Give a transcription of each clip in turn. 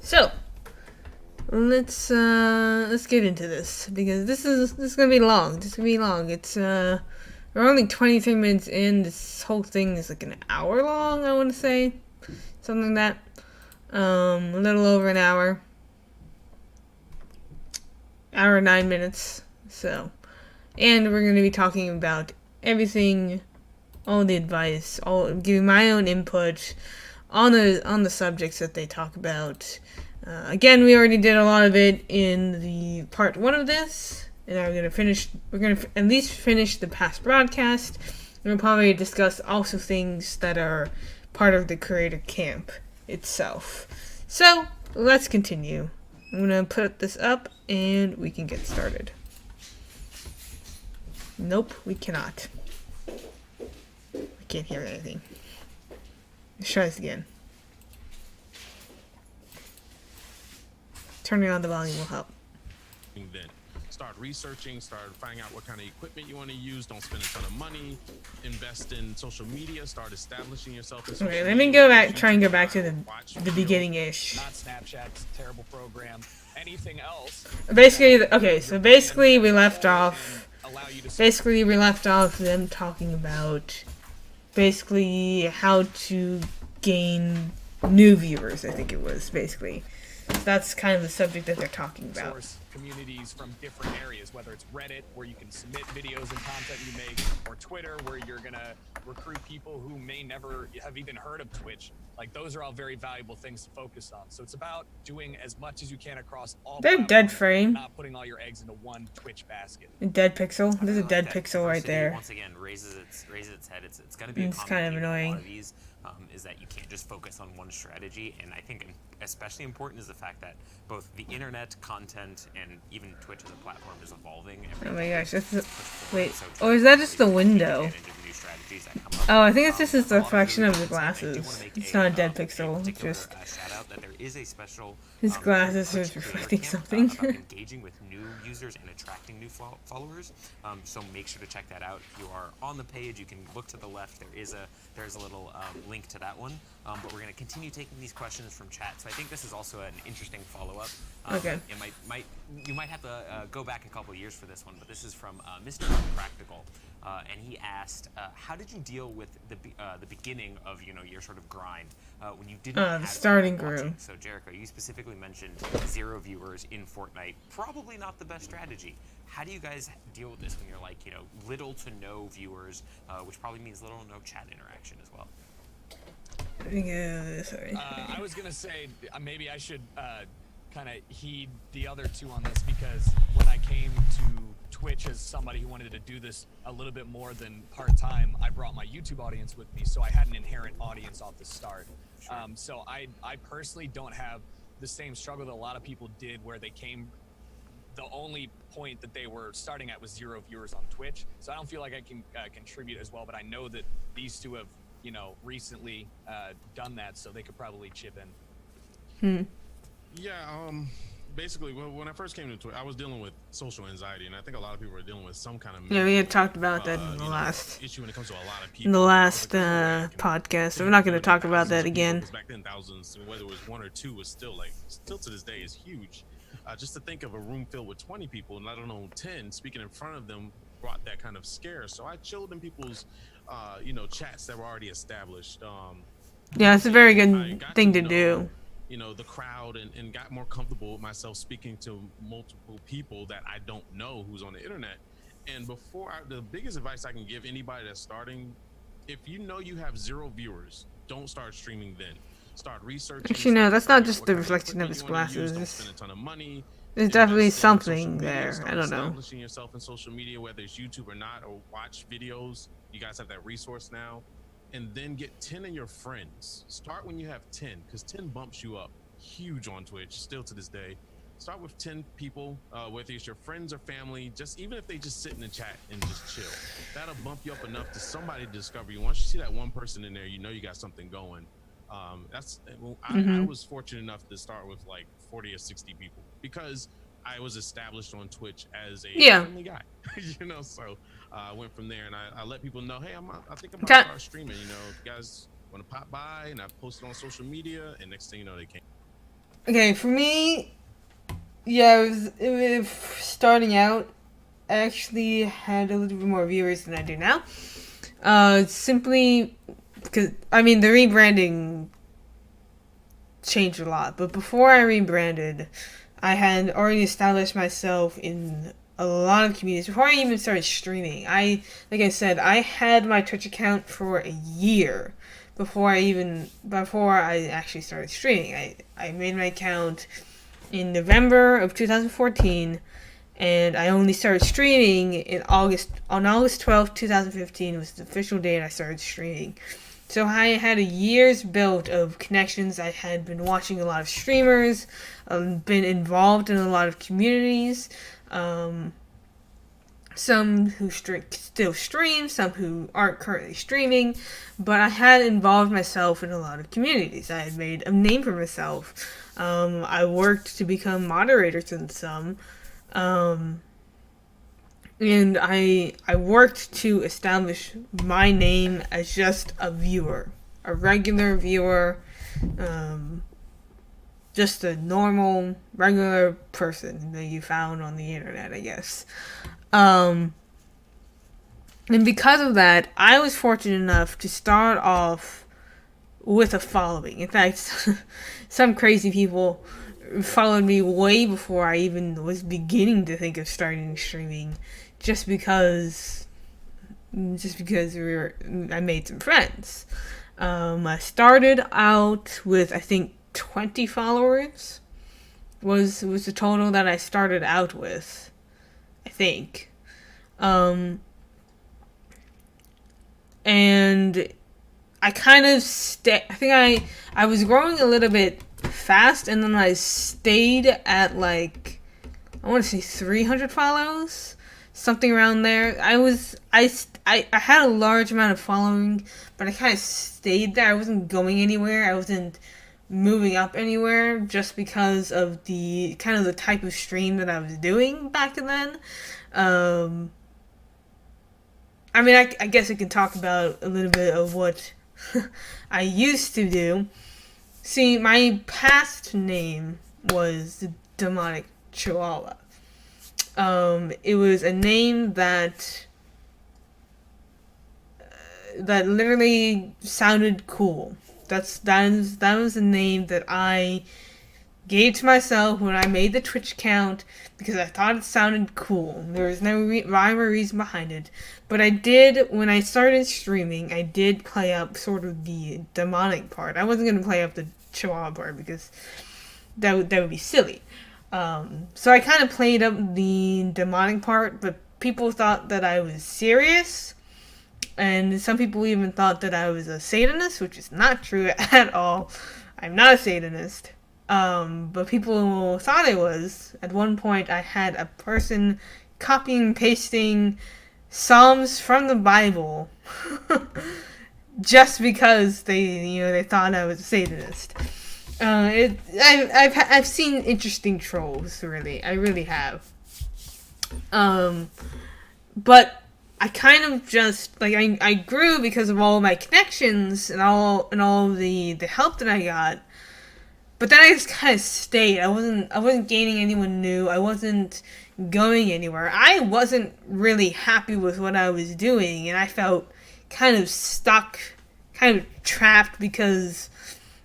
So let's get into this because this is gonna be long. This is gonna be long. We're only 23 minutes in. This whole thing is like an hour long. I want to say something like that. A little over an hour. Hour and 9 minutes. So, and we're gonna be talking about everything, all the advice, all giving my own input on the subjects that they talk about. Again, we already did a lot of it in the part 1 of this, and we're gonna at least finish the past broadcast, and we'll probably discuss also things that are part of the creator camp itself. So, let's continue. I'm gonna put this up, and we can get started. Nope, we cannot. I can't hear anything. Let's try this again. Turning on the volume will help. Then start researching, start finding out what kind of equipment you want to use. Don't spend a ton of money. Invest in social media. Start establishing yourself in social Okay, media. let me try and go back to the beginning-ish. Not Snapchat's a terrible program. Anything else? Basically, we left off them talking about basically how to gain new viewers. I think it was basically. That's kind of the subject that they're talking about. Source communities from different areas, whether it's Reddit, where you can submit videos and content you make, or Twitter, where you're gonna recruit people who may never have even heard of Twitch. Like, those are all very valuable things to focus on. So it's about doing as much as you can across all. They're dead frame. Not putting all your eggs into one Twitch basket. A dead pixel. There's a dead pixel right there. Once again, raises its head. It's going to be. It's kind of annoying. A lot of these, is that you can't just focus on one strategy, and I think especially important is the fact that both the internet content and even Twitch as a platform is evolving. Oh my gosh! Wait. Or is that just the window? Oh, I think it's just a reflection of the glasses. It's not a dead pixel. It's just his glasses are reflecting something. Engaging with new users and attracting new followers. So make sure to check that out. If you are on the page, you can look to the left. There's a little link to that one. But we're going to continue taking these questions from chat. So I think this is also an interesting follow-up. Okay. You might have to go back a couple years for this one, but this is from Mr. Practical, and he asked, "How did you deal with the beginning of your sort of grind when you didn't have the starting group?" So Jericho, you specifically mentioned 0 viewers in Fortnite. Probably not the best strategy. How do you guys deal with this when you're like little to no viewers, which probably means little to no chat interaction as well? Sorry. I was gonna say maybe I should kind of heed the other two on this, because when I came to Twitch as somebody who wanted to do this a little bit more than part-time, I brought my YouTube audience with me, so I had an inherent audience off the start. Sure. So I personally don't have the same struggle that a lot of people did, where they came. The only point that they were starting at was 0 viewers on Twitch, so I don't feel like I can contribute as well. But I know that these two have recently done that, so they could probably chip in. Yeah, basically, when I first came to Twitch, I was dealing with social anxiety, and I think a lot of people are dealing with some kind of we had talked about that in the last issue when it comes to a lot of people. In the last podcast, so we're not going to talk about that again. Back then, thousands, whether it was 1 or 2, was still to this day is huge. Just to think of a room filled with 20 people, and let alone 10, speaking in front of them brought that kind of scare. So I chilled in people's, chats that were already established. Yeah, it's a very good thing to do. The crowd, and got more comfortable with myself speaking to multiple people that I don't know who's on the internet. And the biggest advice I can give anybody that's starting, if you know you have 0 viewers, don't start streaming then. Start researching. Actually, no, that's not just the reflection of his glasses. Don't spend a ton of money. There's definitely something there. I don't know. Establishing yourself in social media, whether it's YouTube or not, or watch videos. You guys have that resource now. And then get 10 of your friends. Start when you have 10, because 10 bumps you up huge on Twitch, still to this day. Start with 10 people, whether it's your friends or family, even if they just sit in the chat and just chill. That'll bump you up enough to somebody discover you. Once you see that one person in there, you know you got something going. I was fortunate enough to start with like 40 or 60 people, because I was established on Twitch as a friendly guy, so I went from there, and I let people know, hey, I think I'm about to start streaming, if you guys want to pop by, and I posted on social media, and next thing you know, they came. Okay, for me, yeah, it was starting out. I actually had a little bit more viewers than I do now. Simply because, I mean, the rebranding changed a lot. But before I rebranded, I had already established myself in a lot of communities. Before I even started streaming, like I said, I had my Twitch account for a year before I actually started streaming. I made my account in November of 2014, and I only started streaming on August 12th, 2015 was the official date I started streaming. So I had a year's built of connections. I had been watching a lot of streamers, been involved in a lot of communities, some who still stream, some who aren't currently streaming, but I had involved myself in a lot of communities. I had made a name for myself. I worked to become moderators in some, and I worked to establish my name as just a viewer, a regular viewer, just a normal, regular person that you found on the internet, I guess. And because of that, I was fortunate enough to start off with a following. In fact, some crazy people followed me way before I even was beginning to think of starting streaming, just because I made some friends. I started out with, I think, 20 followers was the total that I started out with, I think. And I kind of I think I was growing a little bit fast, and then I stayed at, like, I want to say 300 follows, something around there. I had a large amount of following, but I kind of stayed there. I wasn't going anywhere. I wasn't moving up anywhere, just because of the kind of the type of stream that I was doing back then. I mean, I guess I can talk about a little bit of what I used to do. See, my past name was Demonic Chihuahua. It was a name that literally sounded cool. That was a name that I gave to myself when I made the Twitch account, because I thought it sounded cool. There was no rhyme or reason behind it. But I did, when I started streaming, I did play up sort of the demonic part. I wasn't going to play up the Chihuahua part, because that would be silly. So I kind of played up the demonic part, but people thought that I was serious. And some people even thought that I was a Satanist, which is not true at all. I'm not a Satanist. But people thought I was. At one point, I had a person copying and pasting Psalms from the Bible just because they thought I was a Satanist. I've seen interesting trolls, really. I really have. But I kind of just, like, I grew because of all my connections and all the help that I got. But then I just kind of stayed. I wasn't gaining anyone new. I wasn't going anywhere. I wasn't really happy with what I was doing, and I felt kind of stuck, kind of trapped, because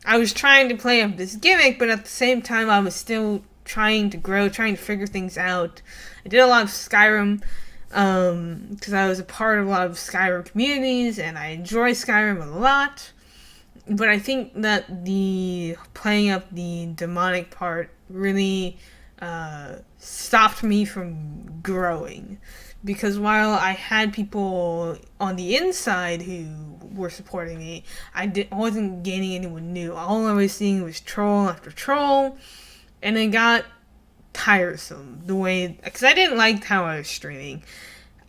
I was trying to play up this gimmick, but at the same time I was still trying to grow, trying to figure things out. I did a lot of Skyrim, because I was a part of a lot of Skyrim communities, and I enjoy Skyrim a lot. But I think that the playing up the demonic part really stopped me from growing. Because while I had people on the inside who were supporting me, I wasn't gaining anyone new. All I was seeing was troll after troll, and it got tiresome the way, because I didn't like how I was streaming.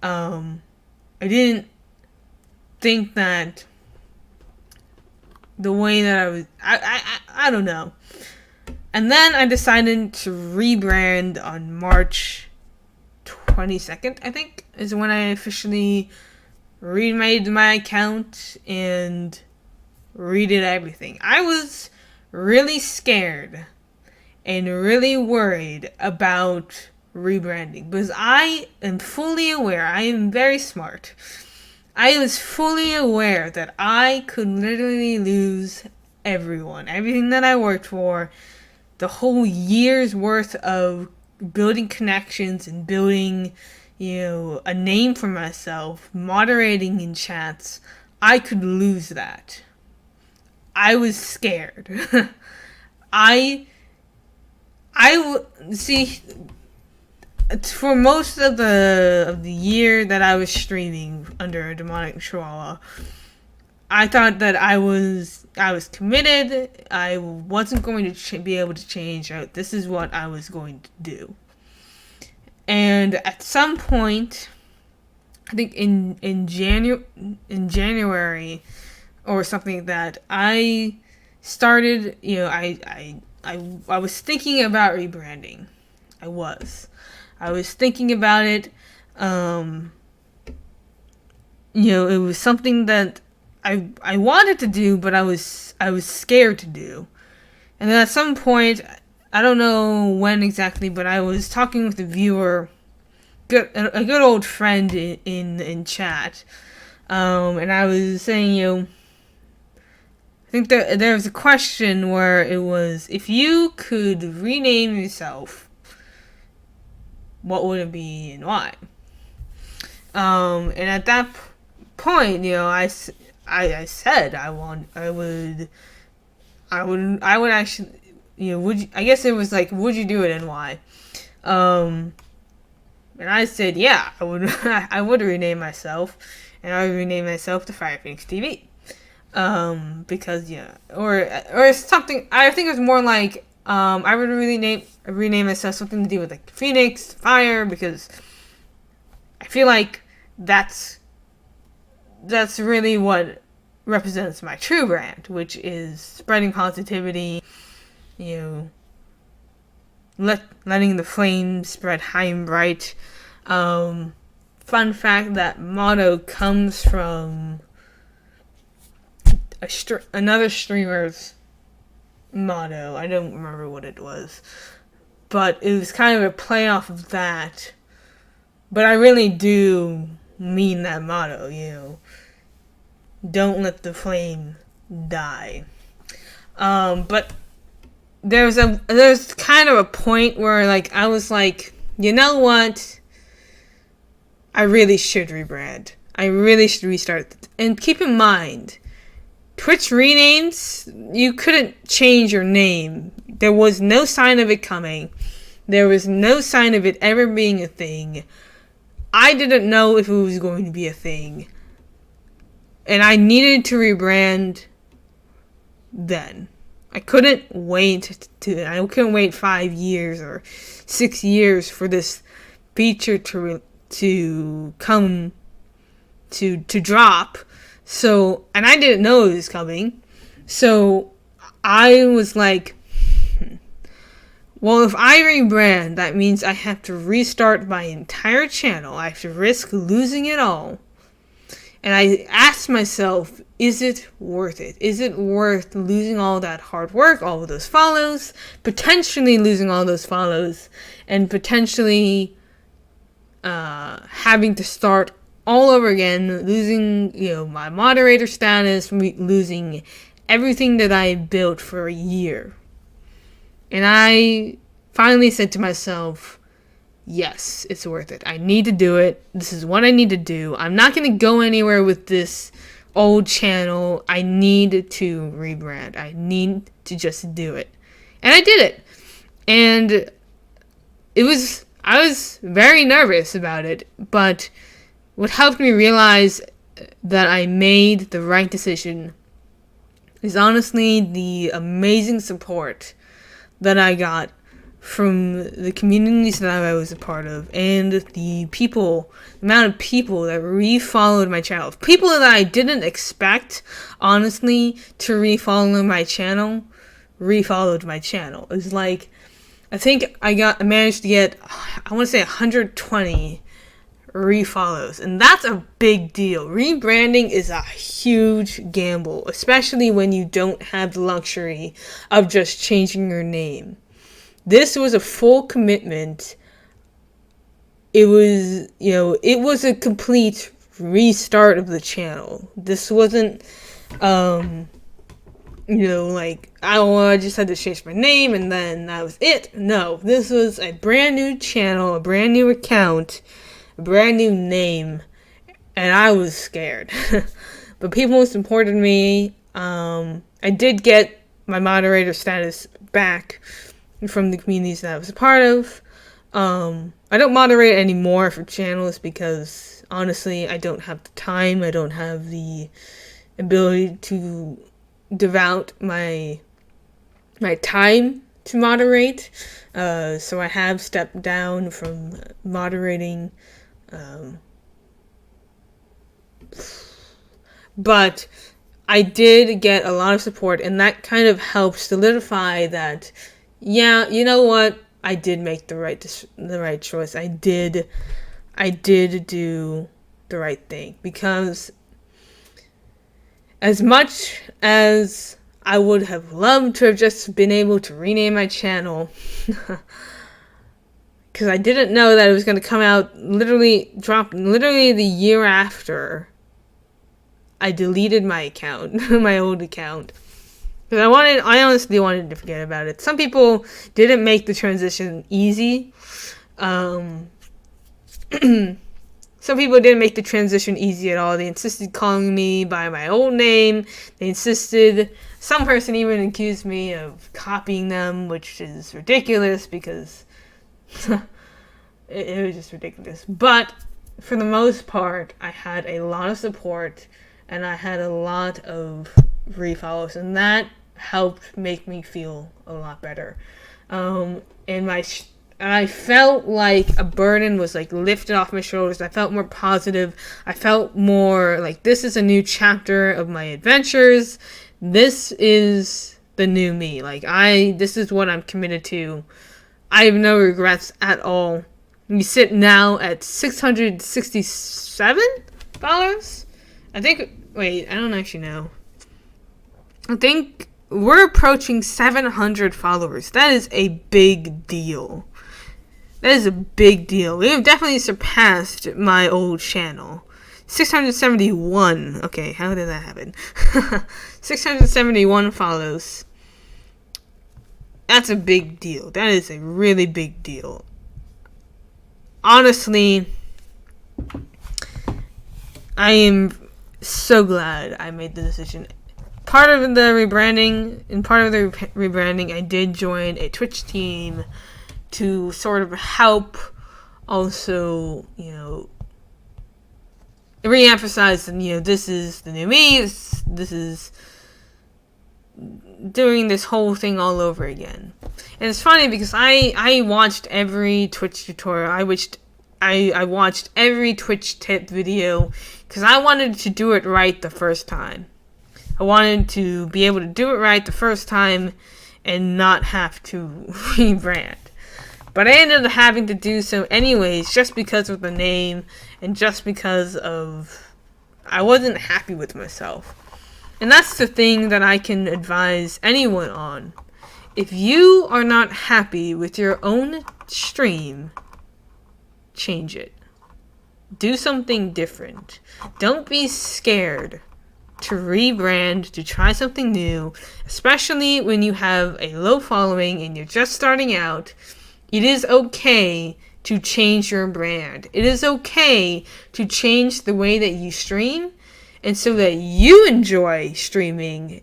I didn't think that the way that I was, I don't know. And then I decided to rebrand on March 22nd, I think, is when I officially remade my account and redid everything. I was really scared. and really worried about rebranding, because I am fully aware, I am very smart. I was fully aware that I could literally lose everything that I worked for, the whole year's worth of building connections and building, a name for myself, moderating in chats. I could lose that. I was scared. See, for most of the year that I was streaming under Demonic Chihuahua, I thought that I was committed. I wasn't going to be able to change. This is what I was going to do. And at some point, I think in January or something like that, I started. I was thinking about rebranding. I was thinking about it. It was something that I wanted to do, but I was scared to do. And then at some point, I don't know when exactly, but I was talking with a viewer, a good old friend in chat, and I was saying, I think there was a question where it was, if you could rename yourself, what would it be and why? And at that point, I said I would actually, would you, I guess it was like, would you do it and why? And I said, yeah, I would. I would rename myself, and I would rename myself to Fire Phoenix TV. Because or something. I think it was more like I would rename myself something to do with like Phoenix, Fire, because I feel like that's really what represents my true brand, which is spreading positivity, letting the flame spread high and bright. Fun fact, that motto comes from another streamer's motto. I don't remember what it was, but it was kind of a play off of that. But I really do mean that motto, don't let the flame die. But there's kind of a point where like I was like, you know what? I really should rebrand. I really should restart. And keep in mind, Twitch renames, you couldn't change your name. There was no sign of it coming. There was no sign of it ever being a thing. I didn't know if it was going to be a thing. And I needed to rebrand then. I couldn't wait 5 years or 6 years for this feature to come to drop. So, and I didn't know it was coming. So I was like, well, if I rebrand, that means I have to restart my entire channel. I have to risk losing it all. And I asked myself, is it worth it? Is it worth losing all that hard work, all of those follows, potentially losing all those follows, and potentially having to start all over again, losing, my moderator status, losing everything that I built for a year. And I finally said to myself, yes, it's worth it. I need to do it. This is what I need to do. I'm not going to go anywhere with this old channel. I need to rebrand. I need to just do it. And I did it. And I was very nervous about it, but what helped me realize that I made the right decision is honestly the amazing support that I got from the communities that I was a part of, and the amount of people that refollowed my channel. People that I didn't expect, honestly, to refollow my channel, refollowed my channel. It's like, I think I managed to get, I want to say 120 refollows, and that's a big deal. Rebranding is a huge gamble, especially when you don't have the luxury of just changing your name. This was a full commitment. It was, it was a complete restart of the channel. This wasn't, like, I just had to change my name and then that was it. No, this was a brand new channel, a brand new account, a brand new name, and I was scared. But people supported me. I did get my moderator status back from the communities that I was a part of. I don't moderate anymore for channels because, honestly, I don't have the time. I don't have the ability to devote my time to moderate. So I have stepped down from moderating. But I did get a lot of support, and that kind of helped solidify that, yeah, you know what? I did make the right choice. I did do the right thing, because as much as I would have loved to have just been able to rename my channel, because I didn't know that it was going to come out literally the year after I deleted my account, my old account. Because I honestly wanted to forget about it. Some people didn't make the transition easy. Some people didn't make the transition easy at all. They insisted calling me by my old name. Some person even accused me of copying them, which is ridiculous because it was just ridiculous. But for the most part, I had a lot of support and I had a lot of refollows, and that helped make me feel a lot better. And I felt like a burden was like lifted off my shoulders. I felt more positive. I felt more like this is a new chapter of my adventures. This is the new me. This is what I'm committed to. I have no regrets at all. We sit now at 667 followers. I don't actually know. I think we're approaching 700 followers. That is a big deal. That is a big deal. We have definitely surpassed my old channel. 671. Okay, how did that happen? 671 follows. That's a big deal. That is a really big deal. Honestly, I am so glad I made the decision. Part of the rebranding, I did join a Twitch team to sort of help also, re-emphasize that, this is the new me, this is doing this whole thing all over again. And it's funny because I watched every Twitch tutorial, I watched every Twitch tip video because I wanted to do it right the first time. I wanted to be able to do it right the first time and not have to rebrand. But I ended up having to do so anyways just because of the name and just because I wasn't happy with myself. And that's the thing that I can advise anyone on. If you are not happy with your own stream, change it. Do something different. Don't be scared to rebrand, to try something new, especially when you have a low following and you're just starting out. It is okay to change your brand. It is okay to change the way that you stream, and so that you enjoy streaming.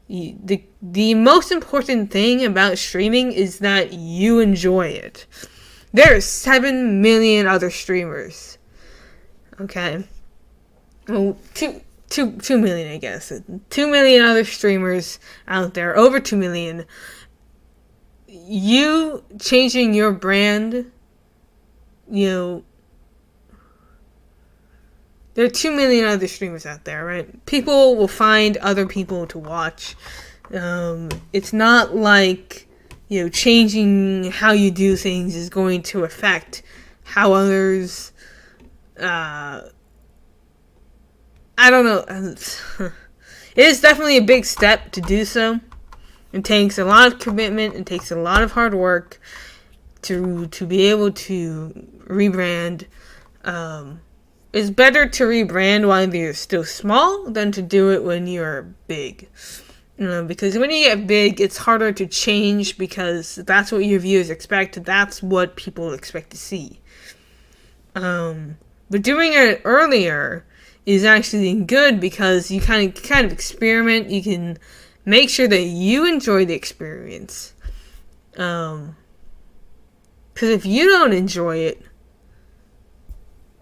The most important thing about streaming is that you enjoy it. There are 7 million other streamers. Okay. Well, 2 million, I guess. 2 million other streamers out there. Over 2 million. You changing your brand, there are 2 million other streamers out there, right? People will find other people to watch. It's not like, changing how you do things is going to affect how others, I don't know. It is definitely a big step to do so. It takes a lot of commitment. It takes a lot of hard work to be able to rebrand. It's better to rebrand while you're still small than to do it when you're big. Because when you get big, it's harder to change because that's what your viewers expect. That's what people expect to see. But doing it earlier is actually good because you kind of experiment. You can make sure that you enjoy the experience. Because if you don't enjoy it,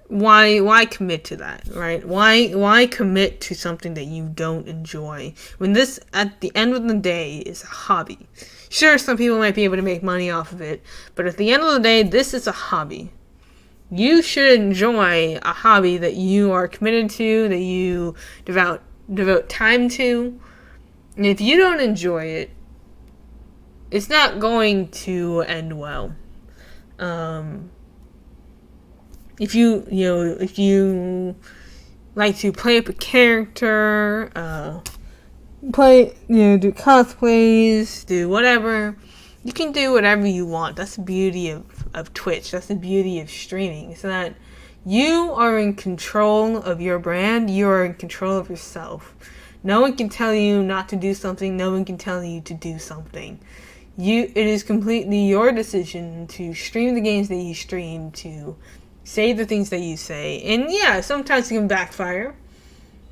why commit to that, right? Why commit to something that you don't enjoy when this, at the end of the day, is a hobby? Sure, some people might be able to make money off of it, but at the end of the day, this is a hobby. You should enjoy a hobby that you are committed to, that you devote time to. And if you don't enjoy it, it's not going to end well. If you like to play up a character, do cosplays, do whatever, you can do whatever you want. That's the beauty of Twitch. That's the beauty of streaming. It's that you are in control of your brand. You are in control of yourself. No one can tell you not to do something. No one can tell you to do something. It is completely your decision to stream the games that you stream, to say the things that you say. And yeah, sometimes it can backfire,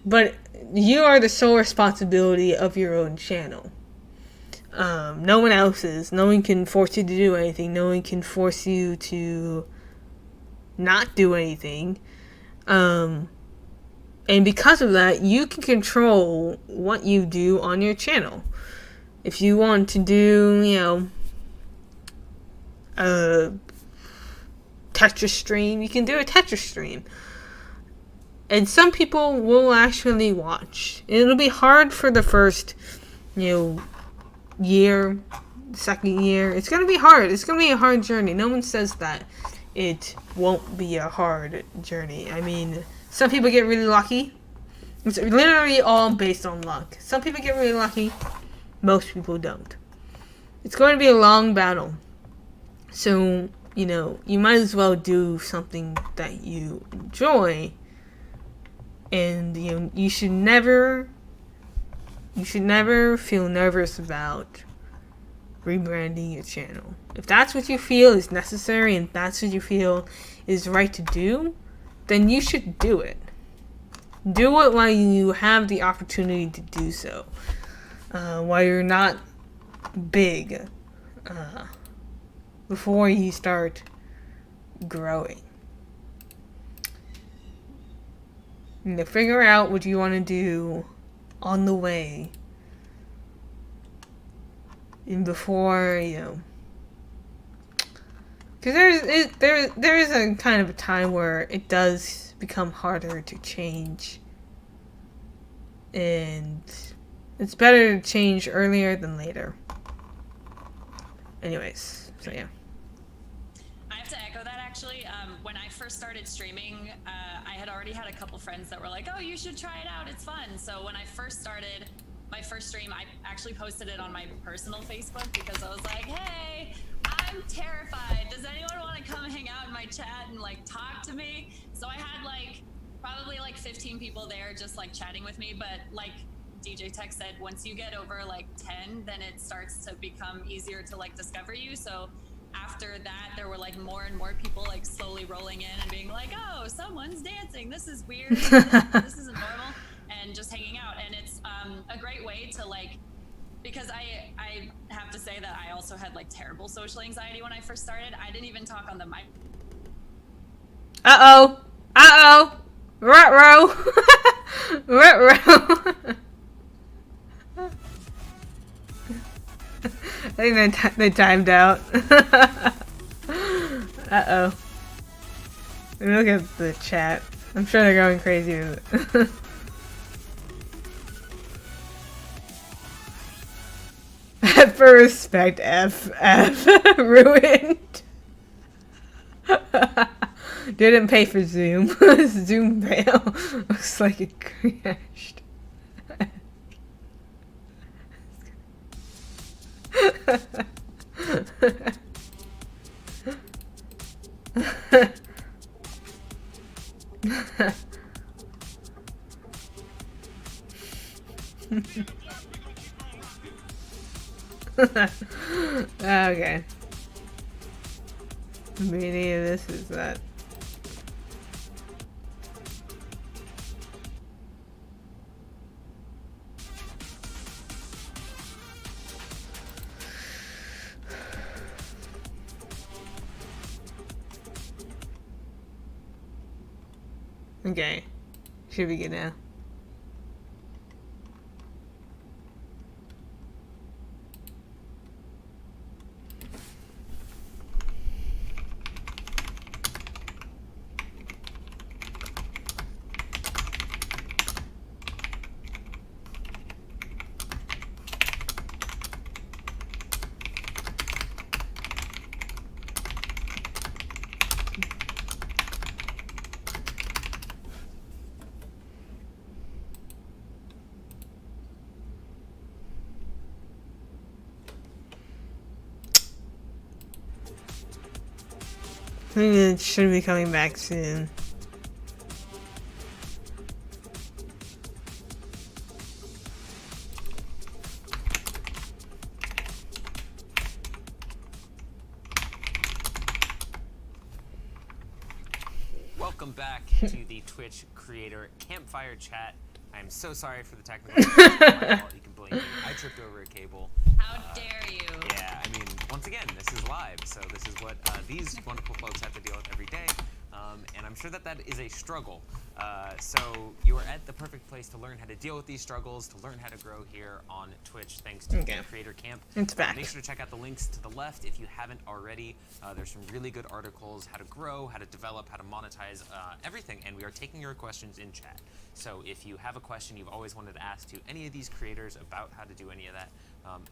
but you are the sole responsibility of your own channel. No one else's. No one can force you to do anything. No one can force you to not do anything. And because of that, you you what you do on your channel. If you want to do, a Tetris stream, you can do a Tetris stream. And some people will actually watch. It'll be hard for the first, year, second year. It's going to be hard. It's going to be a hard journey. No one says that it won't be a hard journey. I mean, some people get really lucky. It's literally all based on luck. Some people get really lucky. Most people don't. It's going to be a long battle. So, you might as well do something that you enjoy. And, you should never feel nervous about rebranding your channel. If that's what you feel is necessary and that's what you feel is right to do, then you should do it. Do it while you have the opportunity to do so. While you're not big. Before you start growing. Figure out what you want to do on the way. And before, because there is a kind of a time where it does become harder to change. And it's better to change earlier than later. Anyways, so yeah. I have to echo that actually. When I first started streaming, I had already had a couple friends that were like, oh, you should try it out, it's fun. So when I first started my first stream, I actually posted it on my personal Facebook because I was like, hey, I'm terrified. Does anyone want to come hang out in my chat and talk to me? So I had probably 15 people there just chatting with me, but DJ Tech said, once you get over 10, then it starts to become easier to discover you. So after that, there were more and more people slowly rolling in and being like, oh, someone's dancing. This is weird. This isn't normal. And just hanging out. And it's a great way to because I have to say that I also had terrible social anxiety when I first started. I didn't even talk on the mic. Ruh-roh. Ruh-roh. I think they timed out. Uh-oh. Let me look at the chat. I'm sure they're going crazy with it. For respect, F. Ruined. Didn't pay for Zoom. Zoom fail. Looks like it crashed. Okay. Meaning of this is that. Okay. Should be good now. I think it should be coming back soon. Welcome back to the Twitch Creator Campfire Chat. I'm so sorry for the technical issues. My fault, you can blame me. I tripped over a cable. How dare you? Yeah, I mean, once again, this is live, so this is what these wonderful folks have to deal with every day, and I'm sure that that is a struggle. So you are at the perfect place to learn how to deal with these struggles, to learn how to grow here on Twitch, thanks to Okay. the Creator Camp. It's back. Make sure to check out the links to the left if you haven't already. There's some really good articles, how to grow, how to develop, how to monetize, everything, and we are taking your questions in chat. So if you have a question you've always wanted to ask to any of these creators about how to do any of that,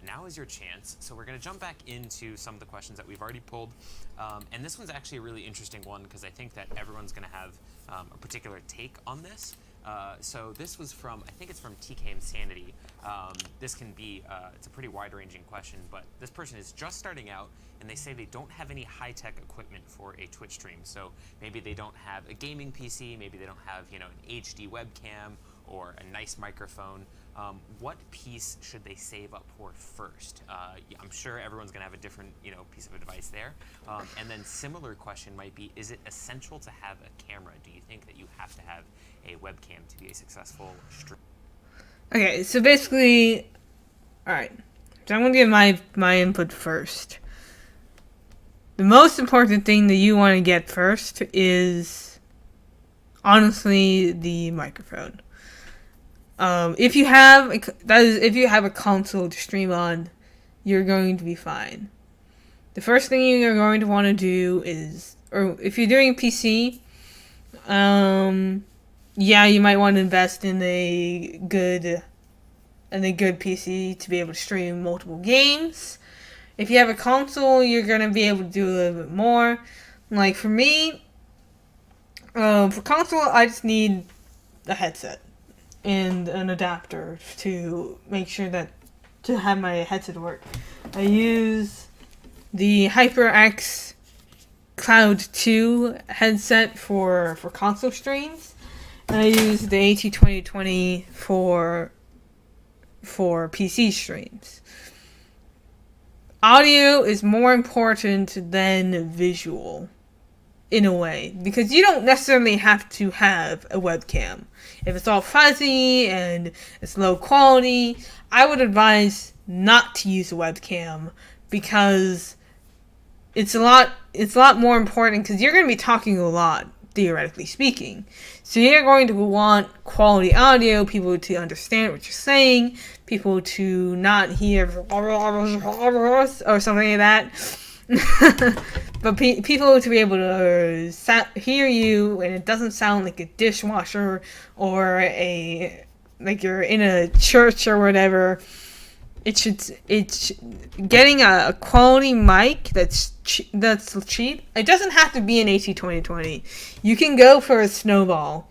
now is your chance. So we're going to jump back into some of the questions that we've already pulled. And this one's actually a really interesting one because I think that everyone's going to have a particular take on this. So this was from, I think it's from TK Insanity. This can be, it's a pretty wide-ranging question, but this person is just starting out and they say they don't have any high-tech equipment for a Twitch stream. So maybe they don't have a gaming PC, maybe they don't have, you know, an HD webcam or a nice microphone. What piece should they save up for first? I'm sure everyone's gonna have a different, you know, piece of advice there. And then similar question might be, is it essential to have a camera? Do you think that you have to have a webcam to be a successful streamer? Okay, so basically, alright. So I'm gonna give my input first. The most important thing that you want to get first is, honestly, the microphone. If you have a console to stream on, you're going to be fine. The first thing you're going to want to do is, or if you're doing PC, yeah, you might want to invest in a good PC to be able to stream multiple games. If you have a console, you're gonna be able to do a little bit more. Like for me, for console, I just need a headset and an adapter to make sure that to have my headset work. I use the HyperX Cloud 2 headset for console streams, and I use the AT2020 for PC streams. Audio is more important than visual, in a way, because you don't necessarily have to have a webcam. If it's all fuzzy and it's low quality, I would advise not to use a webcam because it's a lot more important because you're going to be talking a lot, theoretically speaking. So you're going to want quality audio, people to understand what you're saying, people to not hear or something like that. But people to be able to hear you and it doesn't sound like a dishwasher or like you're in a church or whatever. It's getting a quality mic that's cheap. It doesn't have to be an AT2020. You can go for a Snowball,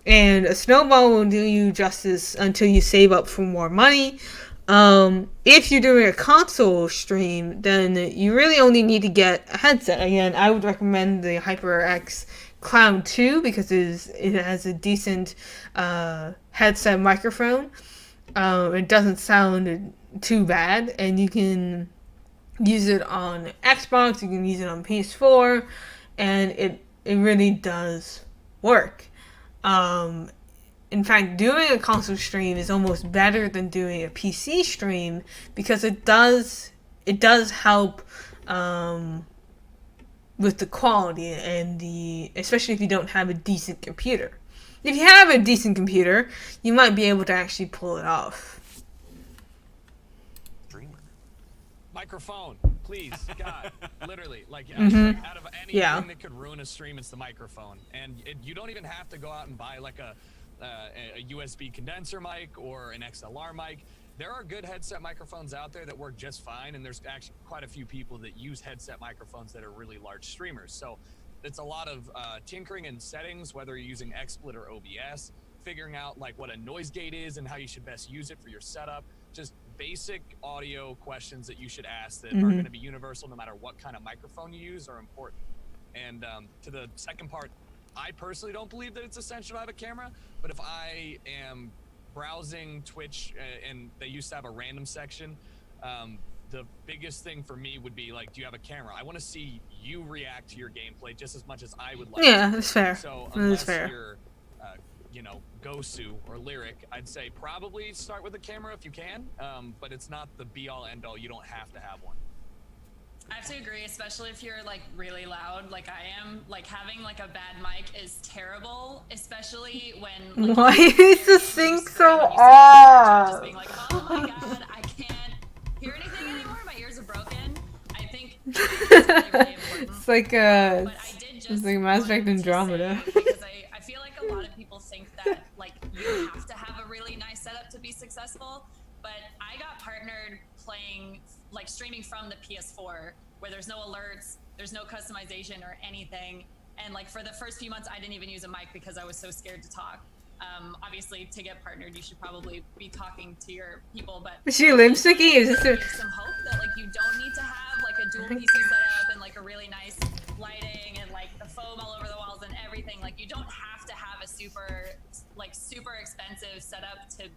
and a Snowball will do you justice until you save up for more money. If you're doing a console stream, then you really only need to get a headset. Again, I would recommend the HyperX Cloud 2 because it has a decent headset microphone. It doesn't sound too bad, and you can use it on Xbox, you can use it on PS4, and it really does work. In fact, doing a console stream is almost better than doing a PC stream because it does help with the quality and especially if you don't have a decent computer. If you have a decent computer, you might be able to actually pull it off. Dreamer. Microphone, please, God, literally, like Mhm. out of anything Yeah. that could ruin a stream, it's the microphone, and you don't even have to go out and buy like a USB condenser mic or an XLR mic. There are good headset microphones out there that work just fine, and there's actually quite a few people that use headset microphones that are really large streamers. So it's a lot of tinkering in settings, whether you're using XSplit or OBS, figuring out like what a noise gate is and how you should best use it for your setup. Just basic audio questions that you should ask that are going to be universal no matter what kind of microphone you use are important. And to the second part, I personally don't believe that it's essential to have a camera, but if I am browsing Twitch and they used to have a random section, the biggest thing for me would be like, do you have a camera? I want to see you react to your gameplay just as much as I would like Yeah, to. that's fair. So That is unless fair. you're, Gosu or Lyric, I'd say probably start with a camera if you can, but it's not the be-all end-all. You don't have to have one. I have to agree, especially if you're like really loud, like I am. Like having like a bad mic is terrible, especially when. Like, Why you're is the really sync screaming so and you see off? Just being like, oh my god, I can't hear anything anymore. My ears are broken. I think it's really, really important. It's like But I did just it's like Mass Effect wanted to Andromeda. say, because I feel like a lot of people think that like you have to have a really nice setup to be successful, but I got partnered playing like streaming from the PS4 where there's no alerts, there's no customization or anything, and like for the first few months I didn't even use a mic because I was so scared to talk. Obviously to get partnered you should probably be talking to your people, but Is she lipsticking? Is this give some hope that like you don't need to have like a dual PC setup and like a really nice lighting and like the foam all over the walls and everything. Like you don't have to have a super expensive setup to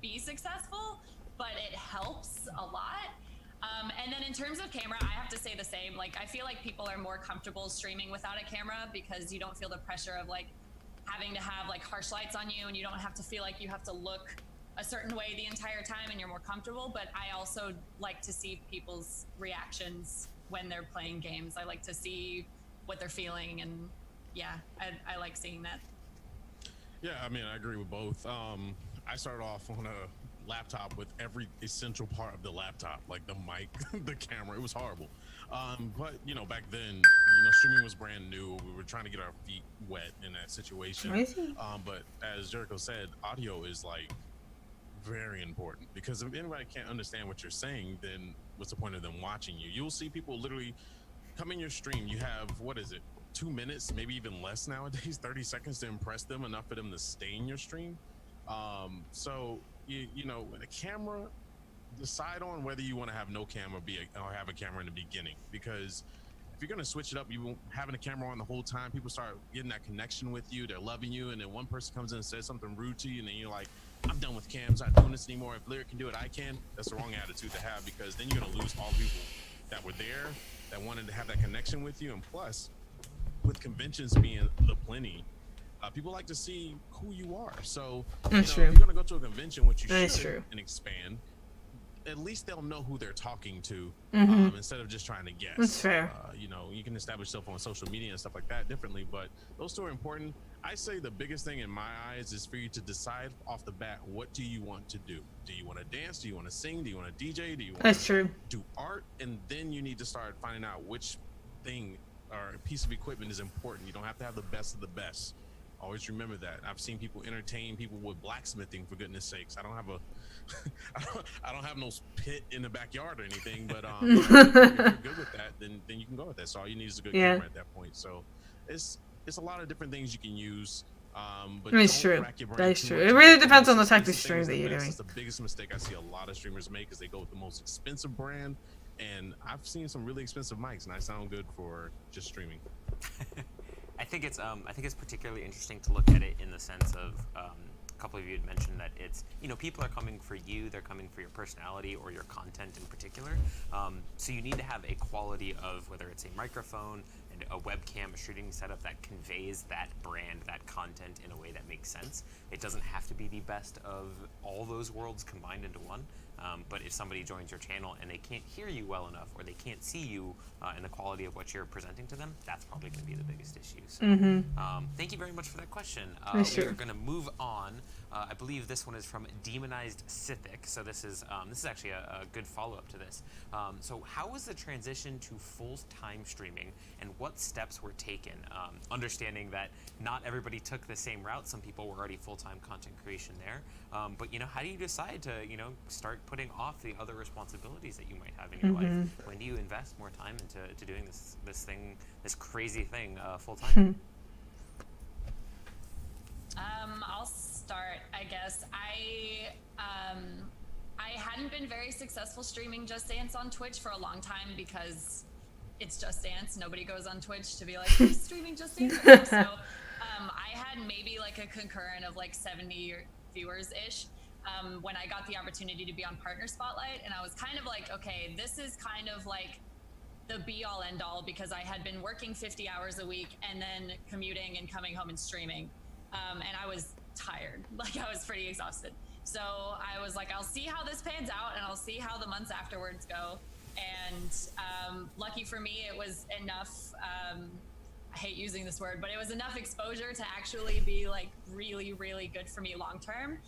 be successful, but it helps a lot. And then in terms of camera, I have to say the same. Like I feel like people are more comfortable streaming without a camera because you don't feel the pressure of like having to have like harsh lights on you, and you don't have to feel like you have to look a certain way the entire time, and you're more comfortable. But I also like to see people's reactions when they're playing games. I like to see what they're feeling, and yeah, I like seeing that. Yeah, I mean, I agree with both. I started off on a laptop with every essential part of the laptop, like the mic, the camera. It was horrible. But back then, streaming was brand new. We were trying to get our feet wet in that situation. Crazy. But as Jericho said, audio is like very important because if anybody can't understand what you're saying, then what's the point of them watching you? You'll see people literally come in your stream. You have, 2 minutes, maybe even less nowadays, 30 seconds to impress them, enough for them to stay in your stream. So with a camera, decide on whether you want to have no camera or have a camera in the beginning, because if you're going to switch it up, you won't having a camera on the whole time, people start getting that connection with you, they're loving you, and then one person comes in and says something rude to you, and then you're like, I'm done with cams, I'm not doing this anymore. If Lyric can do it, I can. That's the wrong attitude to have, because then you're going to lose all people that were there, that wanted to have that connection with you. And plus, with conventions being the plenty, people like to see who you are. So That's if true. you're going to go to a convention, which you That's should, true. and expand, at least they'll know who they're talking to, Mhm. instead of just trying to guess. That's fair. You can establish yourself on social media and stuff like that differently, but those two are important. I say the biggest thing in my eyes is for you to decide off the bat, what do you want to do? Do you want to dance? Do you want to sing? Do you want to DJ? Do you want That's to true. do art? And then you need to start finding out which thing or piece of equipment is important. You don't have to have the best of the best. Always remember that. I've seen people entertain people with blacksmithing, for goodness sakes. I don't have I don't have no pit in the backyard or anything, but if you're good with that, then you can go with that. So all you need is a good Yeah. camera at that point. So it's a lot of different things you can use But That's don't true. rack your brain That is too true. much It on really the depends on the most type of expensive thing stream is that the you're best. doing. That's the biggest mistake I see a lot of streamers make, is they go with the most expensive brand. And I've seen some really expensive mics, and I sound good for just streaming. I think it's particularly interesting to look at it in the sense of a couple of you had mentioned that it's, people are coming for you, they're coming for your personality or your content in particular. So you need to have a quality of, whether it's a microphone and a webcam, a shooting setup that conveys that brand, that content in a way that makes sense. It doesn't have to be the best of all those worlds combined into one. But if somebody joins your channel and they can't hear you well enough, or they can't see you in the quality of what you're presenting to them, that's probably going to be the biggest issue. So, thank you very much for that question. We are going to move on. I believe this one is from Demonized Sithic. So this is actually a good follow-up to this. So how was the transition to full-time streaming, and what steps were taken? Understanding that not everybody took the same route. Some people were already full-time content creation there. But how do you decide to start putting off the other responsibilities that you might have in your life? When do you invest more time into doing this crazy thing full-time? I'll start, I guess. I hadn't been very successful streaming Just Dance on Twitch for a long time because it's Just Dance. Nobody goes on Twitch to be like, who's streaming Just Dance right now? So I had maybe like a concurrent of like 70 viewers-ish when I got the opportunity to be on Partner Spotlight. And I was kind of like, okay, this is kind of like the be-all end-all, because I had been working 50 hours a week and then commuting and coming home and streaming. And I was tired, like I was pretty exhausted. So I was like, I'll see how this pans out and I'll see how the months afterwards go. And lucky for me, it was enough, I hate using this word, but it was enough exposure to actually be like really, really good for me long-term.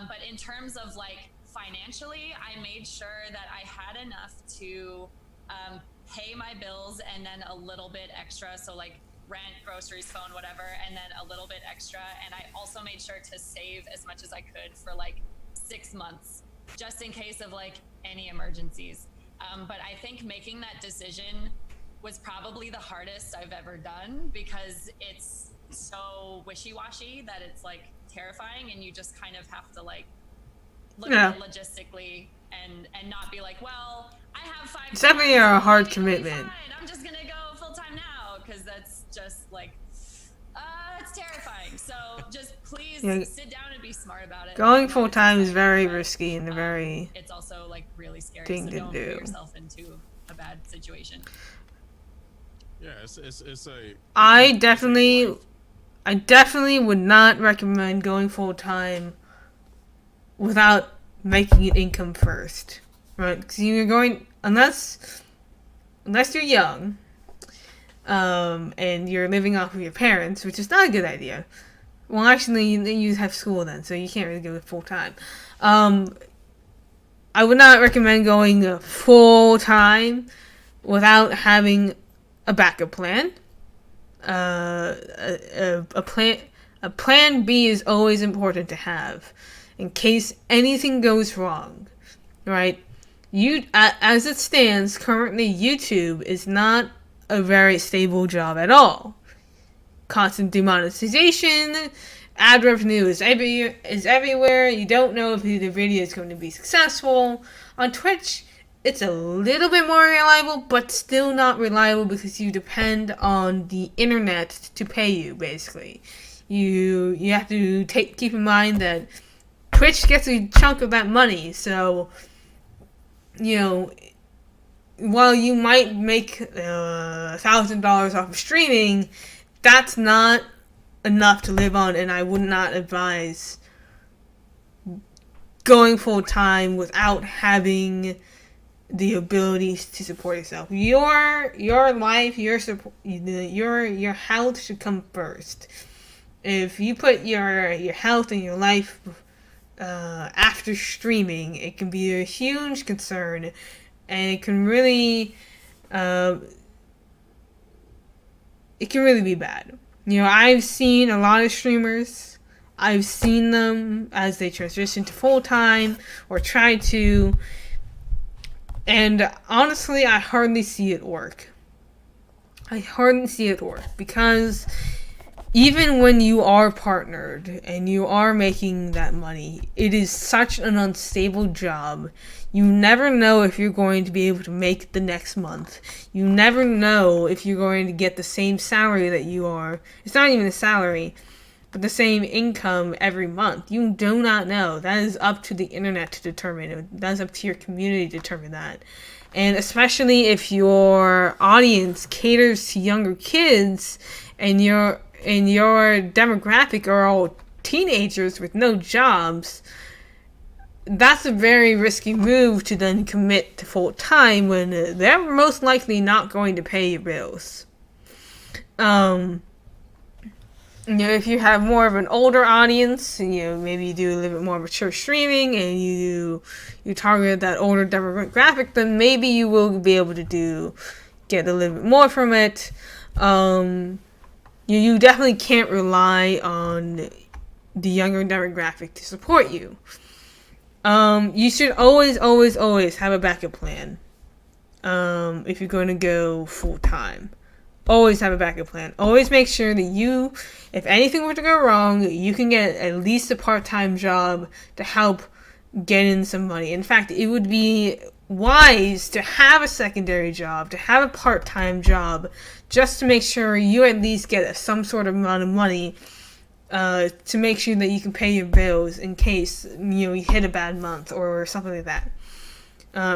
But in terms of like financially, I made sure that I had enough to pay my bills and then a little bit extra. So like rent, groceries, phone, whatever, and then a little bit extra. And I also made sure to save as much as I could for like 6 months, just in case of like any emergencies. But I think making that decision was probably the hardest I've ever done, because it's so wishy-washy that it's like terrifying, and you just kind of have to like look at it logistically and not be like, well, I have 5 It's definitely a hard days, commitment. fine, I'm just gonna go full-time now, because that's just like it's terrifying. So just please sit down and be smart about it. Going full-time is very risky and very it's also like really scary, thing so to don't do. put yourself into a bad situation. Yeah, it's a. I definitely would not recommend going full-time without making an income first, right? Because you're going, unless you're young, and you're living off of your parents, which is not a good idea. Well, actually, you have school then, so you can't really go full-time. I would not recommend going full-time without having a backup plan. A plan B is always important to have in case anything goes wrong, right? As it stands currently, YouTube is not a very stable job at all. Constant demonetization, ad revenue is everywhere. You don't know if the video is going to be successful. On Twitch, it's a little bit more reliable, but still not reliable, because you depend on the internet to pay you, basically. You have to keep in mind that Twitch gets a chunk of that money, so, while you might make $1,000 off of streaming, that's not enough to live on, and I would not advise going full-time without having the ability to support yourself. Your life, your health should come first. If you put your health and your life after streaming, it can be a huge concern, and it can really be bad. I've seen a lot of streamers. I've seen them as they transition to full-time or try to, and honestly, I hardly see it work. Because even when you are partnered and you are making that money, it is such an unstable job. You never know if you're going to be able to make the next month. You never know if you're going to get the same salary that you are. It's not even a salary, but the same income every month. You do not know. That is up to the internet to determine. That's up to your community to determine that. And especially if your audience caters to younger kids and your demographic are all teenagers with no jobs, that's a very risky move to then commit to full time when they're most likely not going to pay your bills. If you have more of an older audience, maybe you do a little bit more mature streaming and you target that older demographic, then maybe you will be able to get a little bit more from it. You definitely can't rely on the younger demographic to support you. You should always have a backup plan. If you're going to go full time, always have a backup plan. Always make sure that if anything were to go wrong, you can get at least a part-time job to help get in some money. In fact, it would be wise to have a secondary job, to have a part-time job, just to make sure you at least get some sort of amount of money to make sure that you can pay your bills in case you hit a bad month or something like that.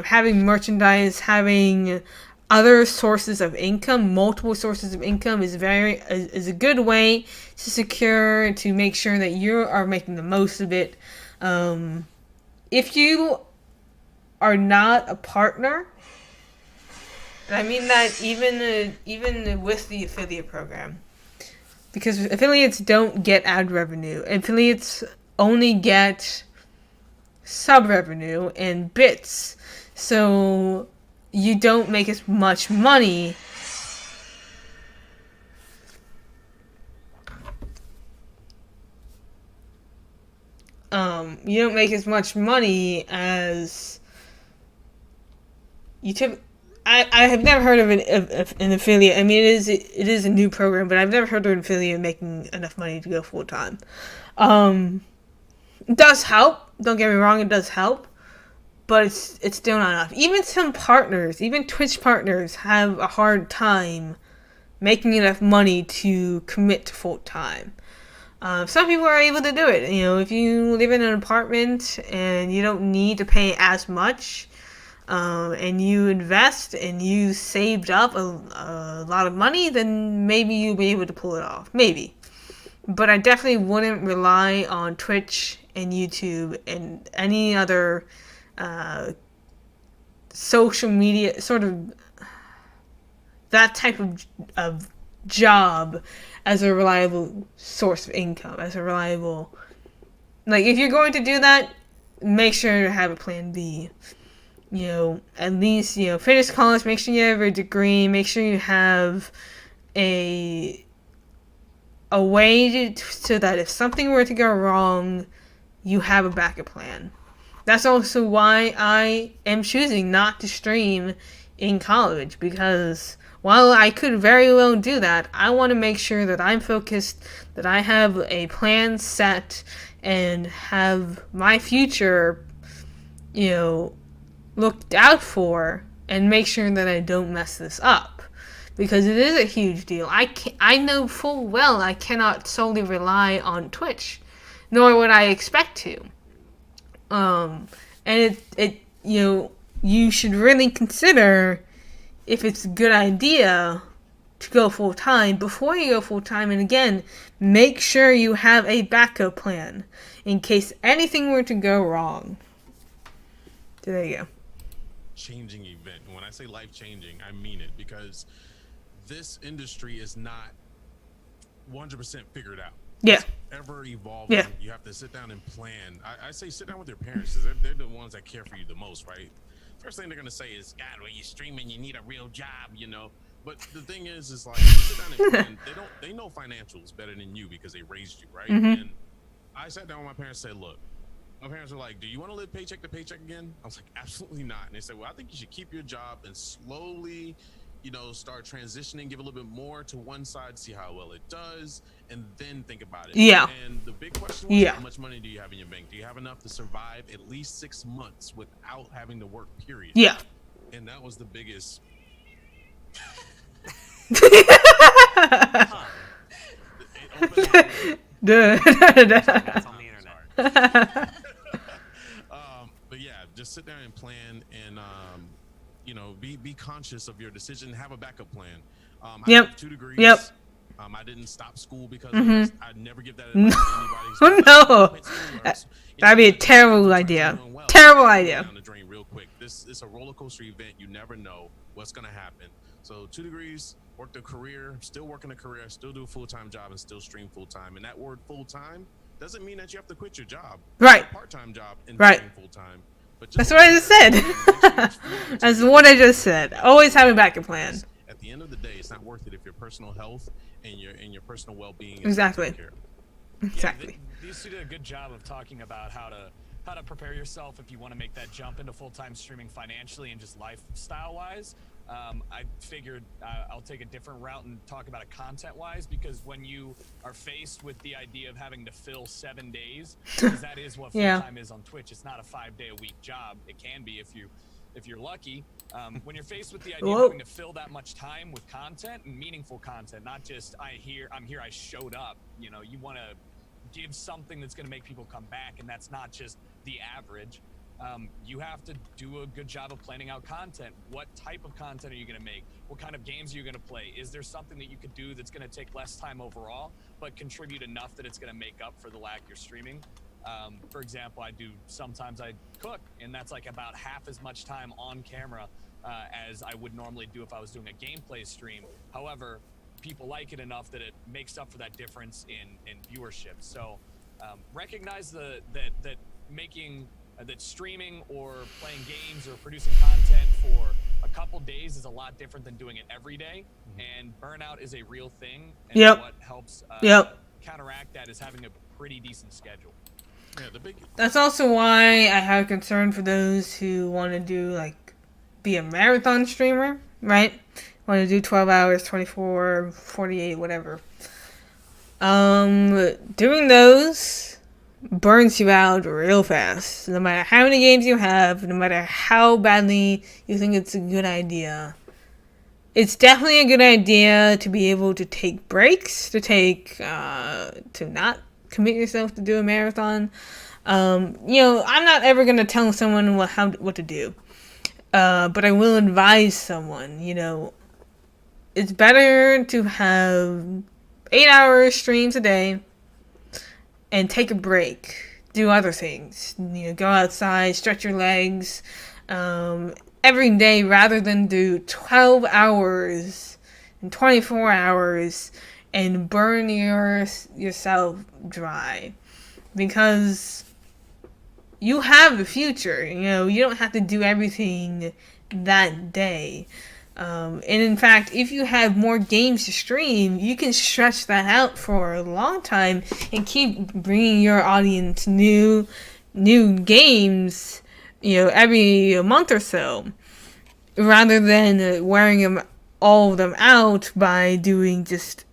Having merchandise, having other sources of income, multiple sources of income is a good way to make sure that you are making the most of it. If you are not a partner, and I mean that even with the affiliate program, because affiliates don't get ad revenue. Affiliates only get sub revenue and bits, so you don't make as much money. You don't make as much money as you I have never heard of an affiliate. I mean, it is a new program, but I've never heard of an affiliate making enough money to go full time. It does help. Don't get me wrong, it does help, but it's still not enough. Even some partners, even Twitch partners, have a hard time making enough money to commit to full time. Some people are able to do it. If you live in an apartment and you don't need to pay as much, and you invest and you saved up a lot of money, then maybe you'll be able to pull it off. Maybe. But I definitely wouldn't rely on Twitch and YouTube and any other social media, sort of that type of job as a reliable source of income, as a reliable... if you're going to do that, make sure to have a plan B. At least, finish college, make sure you have a degree, make sure you have a way so that if something were to go wrong, you have a backup plan. That's also why I am choosing not to stream in college, because while I could very well do that, I want to make sure that I'm focused, that I have a plan set, and have my future, looked out for, and make sure that I don't mess this up, because it is a huge deal. I know full well I cannot solely rely on Twitch, nor would I expect to. And you should really consider if it's a good idea to go full time before you go full time, and again, make sure you have a backup plan in case anything were to go wrong. So there you go. Changing event. And when I say life changing, I mean it, because this industry is not 100% figured out. Yeah. It's ever evolving. Yeah. You have to sit down and plan. I say sit down with your parents, because they're the ones that care for you the most, right? First thing they're gonna say is, God, when you're streaming, you need a real job, But the thing is like, sit down and plan. They know financials better than you because they raised you, right? Mm-hmm. And I sat down with my parents and said, look, my parents were like, do you want to live paycheck to paycheck again? I was like, absolutely not. And they said, well, I think you should keep your job and slowly start transitioning, give a little bit more to one side, see how well it does, and then think about it. Yeah. And the big question was, Yeah. how much money do you have in your bank? Do you have enough to survive at least 6 months without having to work, period? Yeah. And that was the biggest. Huh. It opened That's on the internet. but yeah, just sit there and plan, and be conscious of your decision. Have a backup plan. I Yep. have 2 degrees. Yep. I didn't stop school because Mhm. of this. I'd never give that advice to anybody. No. Quit school or else, That'd be a like, terrible start idea. doing well. Terrible Go idea. Down the drain real quick. This is a roller coaster event. You never know what's gonna happen. So 2 degrees, worked a career, still working a career, still do a full-time job, and still stream full-time. And that word full-time doesn't mean that you have to quit your job. Right. A part-time job and Right. stream full-time. But That's what I just said. That's what I just said. Always have a backup plan. At the end of the day, it's not worth it if your personal health and your personal well-being is Exactly. taken care of. Exactly. These two did a good job of talking about how to prepare yourself if you want to make that jump into full-time streaming financially and just lifestyle-wise. I figured I'll take a different route and talk about it content-wise, because when you are faced with the idea of having to fill 7 days, because that is what Yeah. full-time is on Twitch. It's not a 5-day-a-week job. It can be if you're lucky. When you're faced with the idea Whoa. of having to fill that much time with content and meaningful content, not just I'm here, I showed up. You want to give something that's going to make people come back, and that's not just the average. You have to do a good job of planning out content. What type of content are you going to make? What kind of games are you going to play? Is there something that you could do that's going to take less time overall, but contribute enough that it's going to make up for the lag you're streaming? For example, sometimes I cook, and that's like about half as much time on camera as I would normally do if I was doing a gameplay stream. However, people like it enough that it makes up for that difference in viewership. So recognize that streaming or playing games or producing content for a couple days is a lot different than doing it every day, and burnout is a real thing. And Yep. what helps counteract that is having a pretty decent schedule. Yeah, the big That's also why I have concern for those who want to be a marathon streamer, right? Want to do 12 hours, 24, 48, whatever. Doing those burns you out real fast. No matter how many games you have, no matter how badly you think it's a good idea. It's definitely a good idea to be able to take breaks, to not commit yourself to do a marathon. I'm not ever going to tell someone what to do. But I will advise someone, it's better to have 8-hour streams a day and take a break, do other things, go outside, stretch your legs, every day, rather than do 12 hours and 24 hours and burn yourself dry, because you have the future. You don't have to do everything that day. And in fact, if you have more games to stream, you can stretch that out for a long time and keep bringing your audience new games, every month or so, rather than wearing all of them out by doing just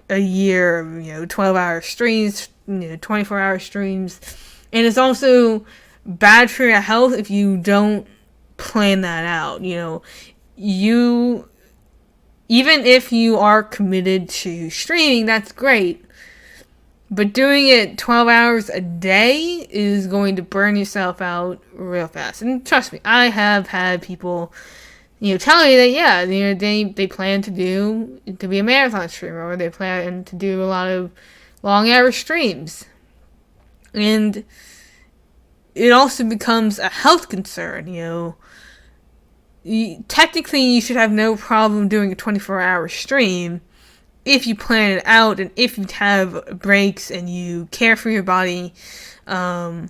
a year, 12-hour streams, 24-hour streams. And it's also bad for your health if you don't plan that out. Even if you are committed to streaming, that's great. But doing it 12 hours a day is going to burn yourself out real fast. And trust me, I have had people, tell me that, they plan to be a marathon streamer, or they plan to do a lot of long-hour streams. And it also becomes a health concern, Technically, you should have no problem doing a 24-hour stream if you plan it out and if you have breaks and you care for your body. But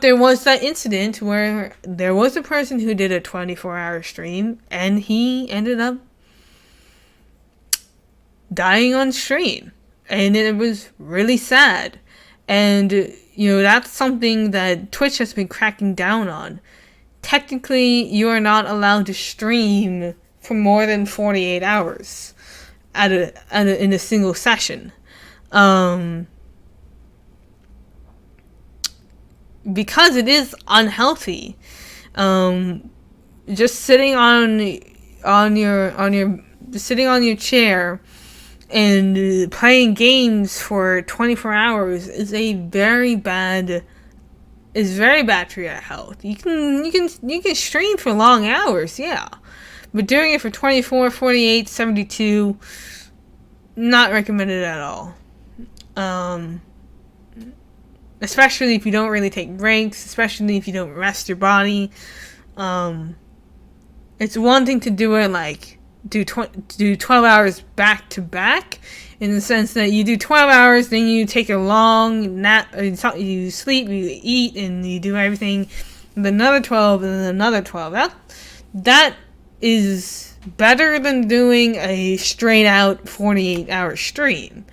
there was that incident where there was a person who did a 24-hour stream and he ended up dying on stream. And it was really sad. And, that's something that Twitch has been cracking down on. Technically, you are not allowed to stream for more than 48 hours in a single session. Because it is unhealthy. Just sitting on your chair and playing games for 24 hours is very bad for your health. You can stream for long hours, yeah. But doing it for 24, 48, 72, not recommended at all. Especially if you don't really take breaks, especially if you don't rest your body. It's one thing to do it like do 12 hours back to back, in the sense that you do 12 hours, then you take a long nap, you sleep, you eat, and you do everything, and then another 12, and then another 12. That is better than doing a straight out 48-hour stream.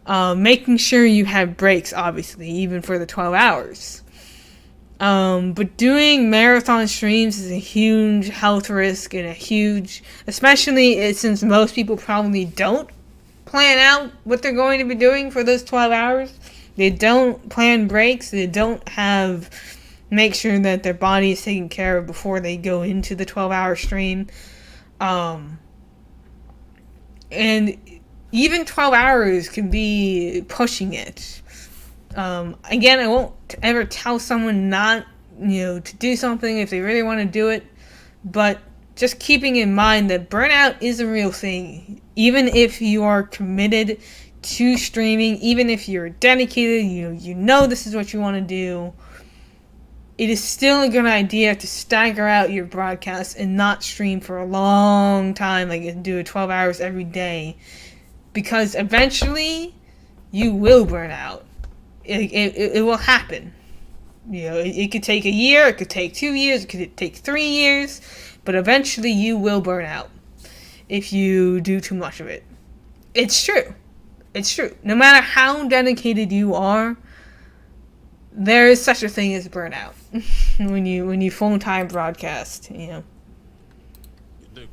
Making sure you have breaks, obviously, even for the 12 hours. But doing marathon streams is a huge health risk, and especially since most people probably don't plan out what they're going to be doing for those 12 hours. They don't plan breaks. They don't make sure that their body is taken care of before they go into the 12-hour stream. And even 12 hours can be pushing it. Again, I won't ever tell someone not, to do something if they really want to do it, but just keeping in mind that burnout is a real thing. Even if you are committed to streaming, even if you're dedicated, you know this is what you want to do, it is still a good idea to stagger out your broadcasts and not stream for a long time, like do it 12 hours every day, because eventually you will burn out. It will happen. It could take a year, it could take 2 years, it could take 3 years, but eventually you will burn out if you do too much of it. It's true. No matter how dedicated you are, there is such a thing as burnout when you full-time broadcast. To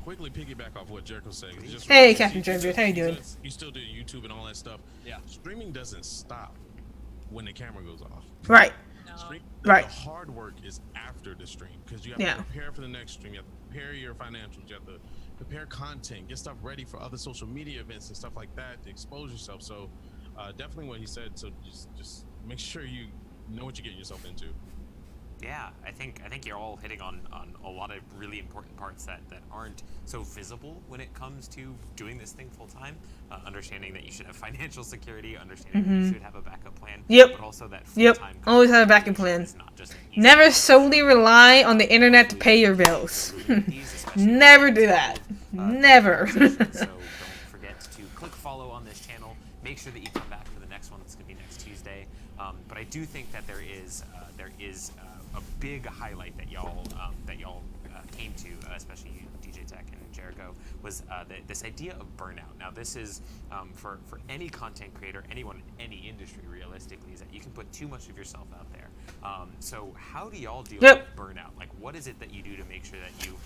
quickly piggyback off what Jericho said. Hey, Captain Dreadbeard, how you doing? You still do YouTube and all that stuff. Yeah. Streaming doesn't stop when the camera goes off. Right. Right. The hard work is after the stream, because you have to prepare for the next stream. You have to prepare your financials. You have to prepare content, get stuff ready for other social media events and stuff like that to expose yourself. So definitely what he said. So just make sure you know what you're getting yourself into. Yeah, I think you're all hitting on a lot of really important parts that aren't so visible when it comes to doing this thing full time. Understanding that you should have financial security, understanding that you should have a backup plan. Yep. But also that full time. Always have a backup plan. Not just Never solely rely on the internet to pay your bills. Never do that. Never. So don't forget to click follow on this channel. Make sure that you come back for the next one. That's going to be next Tuesday. But I do think that there is a big highlight that y'all came to, especially you, DJ Tech and Jericho, was this idea of burnout. Now, this is for any content creator, anyone in any industry, realistically, is that you can put too much of yourself out there. So how do y'all deal with burnout? Like, what is it that you do to make sure that you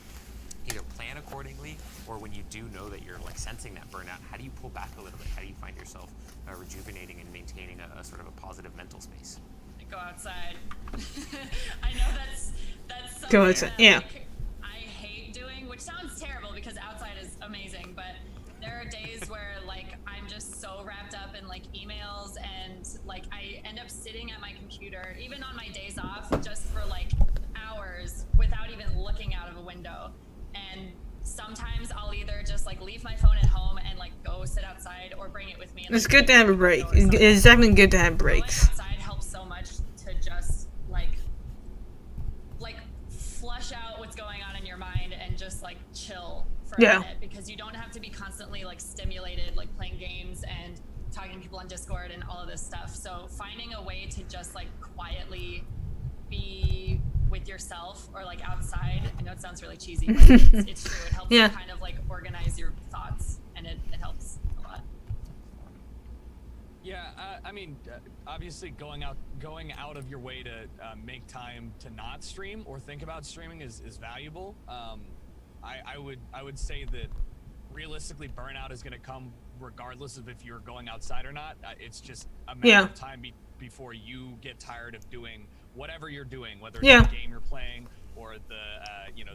either plan accordingly, or when you do know that you're sensing that burnout, how do you pull back a little bit? How do you find yourself rejuvenating and maintaining a sort of a positive mental space? Go outside. I know that's something Go outside, yeah. I hate doing, which sounds terrible because outside is amazing, but there are days where I'm just so wrapped up in emails, and I end up sitting at my computer, even on my days off, just for hours without even looking out of a window. And sometimes I'll either just leave my phone at home and go sit outside, or bring it with me. And, it's good to have a break. It's definitely good to have breaks. Going outside helps so much to just flush out what's going on in your mind and just chill for a minute, because you don't have to be constantly stimulated, playing games and talking to people on Discord and all of this stuff. So finding a way to just quietly be with yourself, or outside. I know it sounds really cheesy, but it's true. It helps you kind of organize your thoughts, and it helps a lot. Yeah, I mean, obviously going out of your way to make time to not stream or think about streaming is valuable. I would say that realistically burnout is going to come regardless of if you're going outside or not. It's just a matter Yeah. of time before you get tired of doing whatever you're doing, whether it's Yeah. the game you're playing or the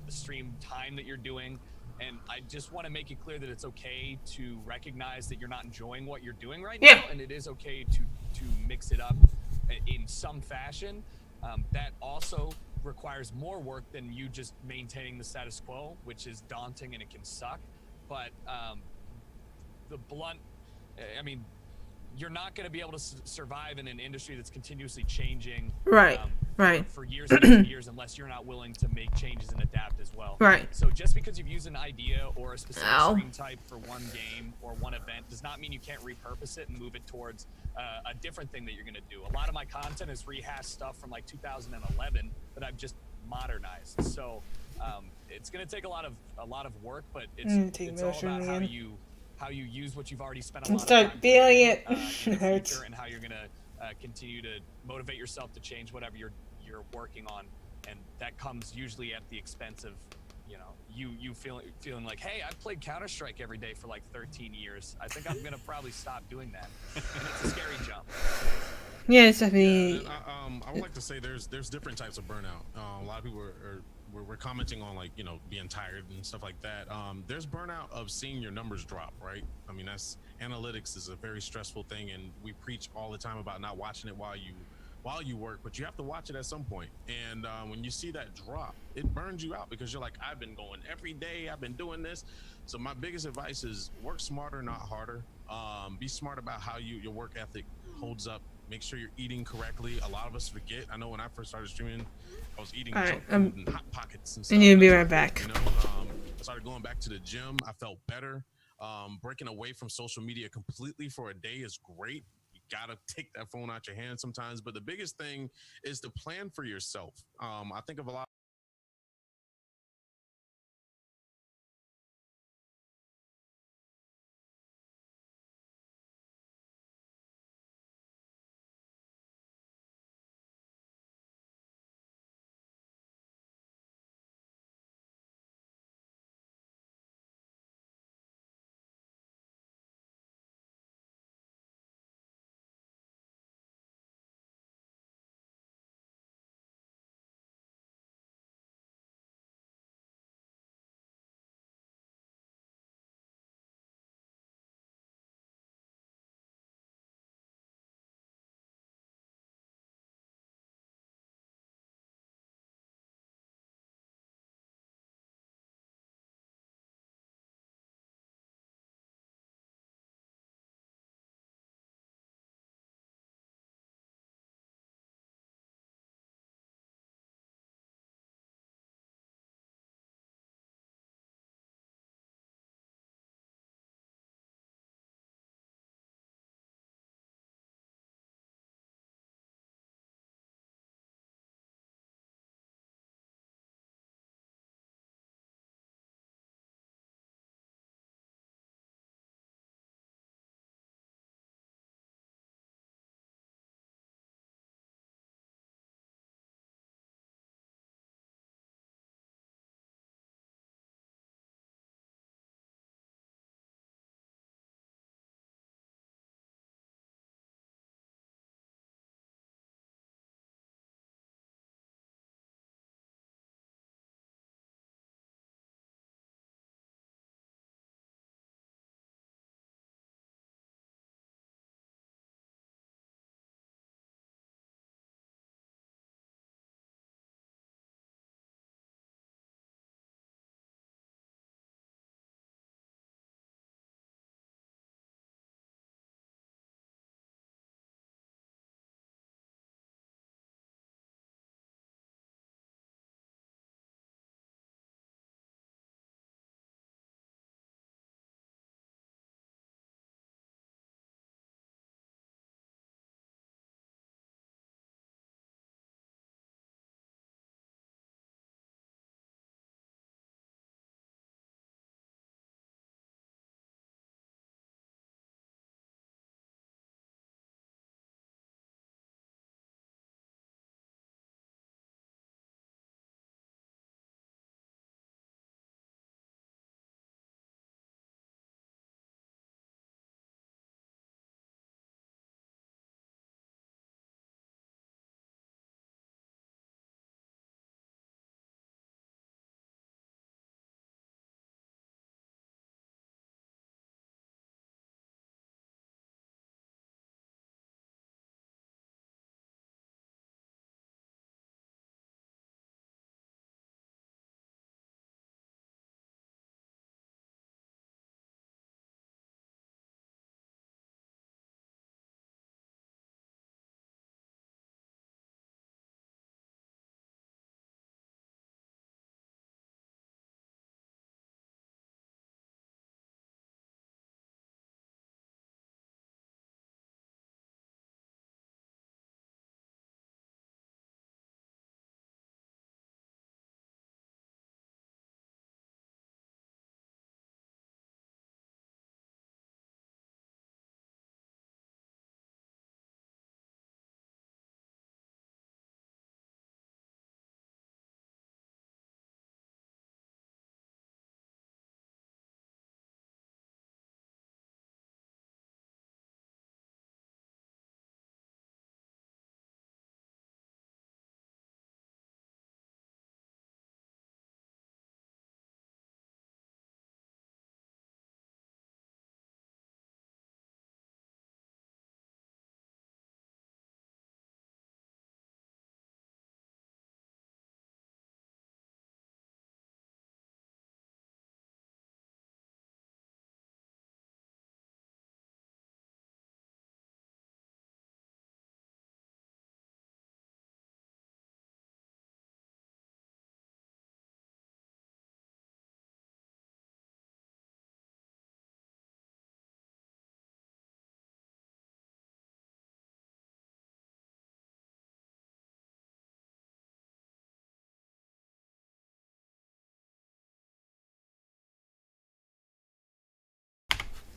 the stream time that you're doing. And I just want to make it clear that it's okay to recognize that you're not enjoying what you're doing right Yeah. now, and it is okay to mix it up in some fashion. That also requires more work than you just maintaining the status quo, which is daunting and it can suck. But the blunt, I mean, you're not going to be able to survive in an industry that's continuously changing. Right. Right. For years and years and years, unless you're not willing to make changes and adapt as well. Right. So just because you've used an idea or a specific Ow. stream type for one game or one event does not mean you can't repurpose it and move it towards a different thing that you're going to do. A lot of my content is rehashed stuff from like 2011 that I've just modernized. So it's going to take a lot of work, but it's all about how you use what you've already spent a lot of time Start feeling it. in the It hurts. future, and how you're going to continue to motivate yourself to change whatever you're working on, and that comes usually at the expense of you feeling like, hey, I've played Counter-Strike every day for like 13 years. I think I'm gonna probably stop doing that. And it's a scary jump. Yeah, it's definitely. And I would like to say there's different types of burnout. A lot of people we're commenting on, like, being tired and stuff like that. There's burnout of seeing your numbers drop, right? I mean, that's analytics is a very stressful thing, and we preach all the time about not watching it while you work, but you have to watch it at some point. And when you see that drop, it burns you out because you're like, I've been going every day, I've been doing this. So my biggest advice is work smarter, not harder. Be smart about how your work ethic holds up. Make sure you're eating correctly. A lot of us forget. I know when I first started streaming, I was eating All right, junk food and Hot Pockets and stuff. I need to be right back. I started going back to the gym. I felt better. Breaking away from social media completely for a day is great. You gotta take that phone out your hand sometimes. But the biggest thing is to plan for yourself. I think of a lot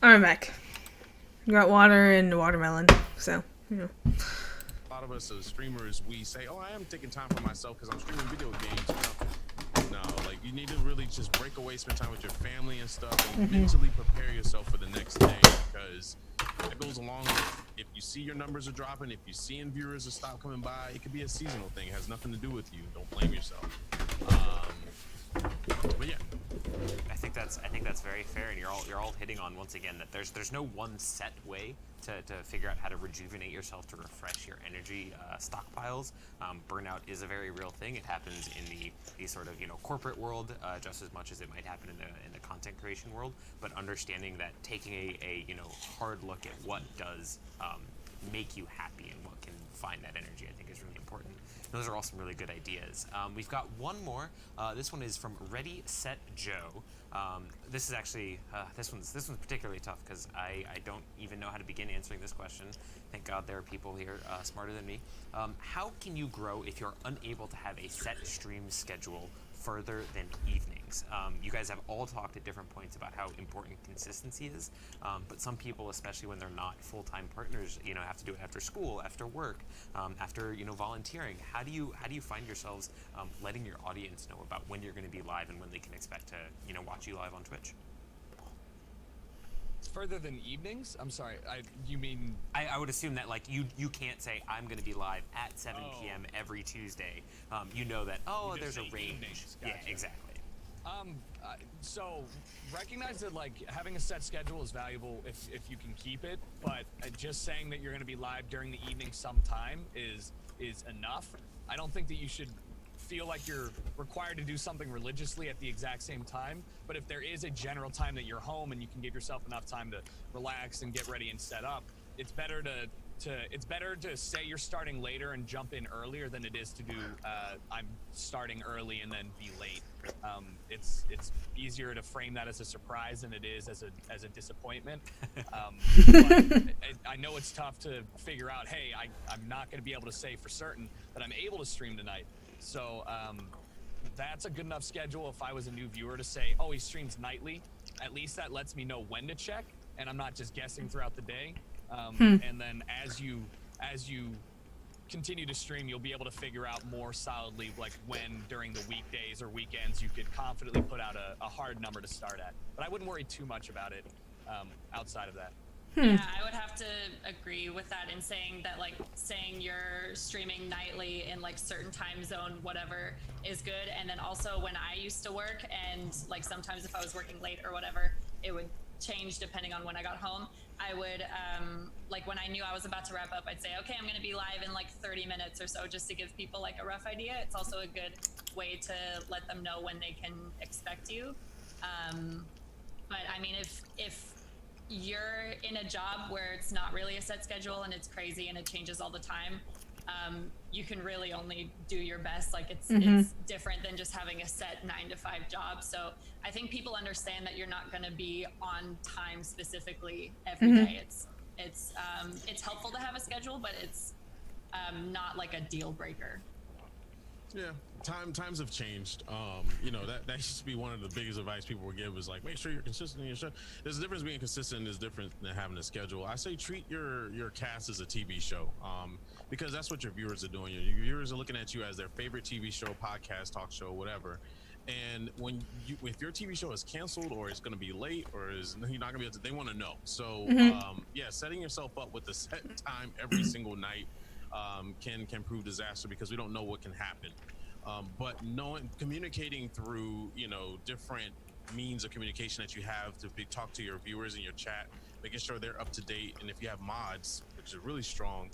I'm back. Got water and watermelon, so, you know. A lot of us as streamers, we say, "Oh, I am taking time for myself because I'm streaming video games." No, like you need to really just break away, spend time with your family and stuff, and mentally prepare yourself for the next day, because that goes along with if you see your numbers are dropping, if you're seeing viewers are stop coming by, it could be a seasonal thing. It has nothing to do with you. Don't blame yourself. But yeah. I think that's very fair, and you're all hitting on once again that there's no one set way to figure out how to rejuvenate yourself, to refresh your energy stockpiles. Burnout is a very real thing. It happens in the sort of corporate world just as much as it might happen in the content creation world. But understanding that taking a hard look at what does make you happy and what can find that energy, I think is really important. Those are all some really good ideas. We've got one more. This one is from Ready Set Joe. This is actually this one's particularly tough because I don't even know how to begin answering this question. Thank God there are people here smarter than me. How can you grow if you're unable to have a set stream schedule further than evenings? You guys have all talked at different points about how important consistency is, but some people, especially when they're not full-time partners, have to do it after school, after work, after volunteering. How do you find yourselves letting your audience know about when you're going to be live and when they can expect to watch you live on Twitch? Further than evenings? I'm sorry. You mean? I would assume that you can't say I'm going to be live at 7 p.m. every Tuesday. You know that there's a range. Evenings. Yeah, Gotcha. exactly. So recognize that having a set schedule is valuable if you can keep it, but just saying that you're going to be live during the evening sometime is enough. I don't think that you should feel like you're required to do something religiously at the exact same time, but if there is a general time that you're home and you can give yourself enough time to relax and get ready and set up, it's better to say you're starting later and jump in earlier than it is to do I'm starting early and then be late. It's easier to frame that as a surprise than it is as a disappointment. But I know it's tough to figure out, hey, I'm not going to be able to say for certain that I'm able to stream tonight. So that's a good enough schedule if I was a new viewer to say, oh, he streams nightly. At least that lets me know when to check, and I'm not just guessing throughout the day. And then as you continue to stream, you'll be able to figure out more solidly when during the weekdays or weekends you could confidently put out a hard number to start at. But I wouldn't worry too much about it outside of that. Yeah, I would have to agree with that in saying that saying you're streaming nightly in certain time zone, whatever, is good. And then also when I used to work and sometimes if I was working late or whatever, it would change depending on when I got home. I would when I knew I was about to wrap up, I'd say, okay, I'm going to be live in 30 minutes or so, just to give people a rough idea. It's also a good way to let them know when they can expect you. But I mean, if you're in a job where it's not really a set schedule and it's crazy and it changes all the time, you can really only do your best. It's different than just having a set 9-to-5 job. So I think people understand that you're not going to be on time specifically every day. It's helpful to have a schedule, but it's not a deal breaker. Yeah, times have changed. That used to be one of the biggest advice people would give, is make sure you're consistent in your show. There's a difference being consistent, and there's different than having a schedule. I say treat your cast as a TV show, because that's what your viewers are doing. Your viewers are looking at you as their favorite TV show, podcast, talk show, whatever. And if your TV show is canceled or it's going to be late or you're not going to be able to, they want to know. So setting yourself up with a set time every single night can prove disaster, because we don't know what can happen. But communicating through different means of communication that you have to talk to your viewers in your chat, making sure they're up to date, and if you have mods, which is really strong,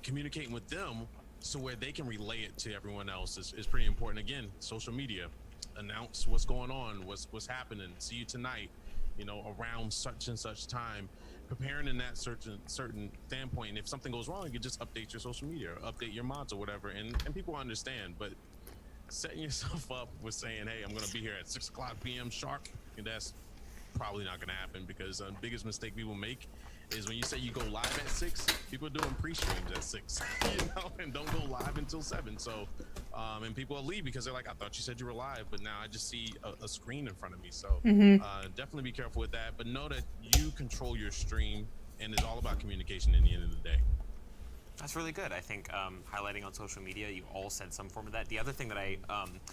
communicating with them so where they can relay it to everyone else is pretty important. Again, social media, announce what's going on, what's happening, see you tonight, around such and such time, preparing in that certain standpoint. And if something goes wrong, you can just update your social media or update your mods or whatever, and people understand. But setting yourself up with saying, hey, I'm going to be here at 6:00 p.m. sharp, and that's probably not going to happen, because the biggest mistake people make is when you say you go live at 6, people are doing pre-streams at 6, and don't go live until 7. So, and people will leave because they're like, I thought you said you were live, but now I just see a screen in front of me. So definitely be careful with that, but know that you control your stream, and it's all about communication in the end of the day. That's really good. I think highlighting on social media, you all said some form of that. The other thing that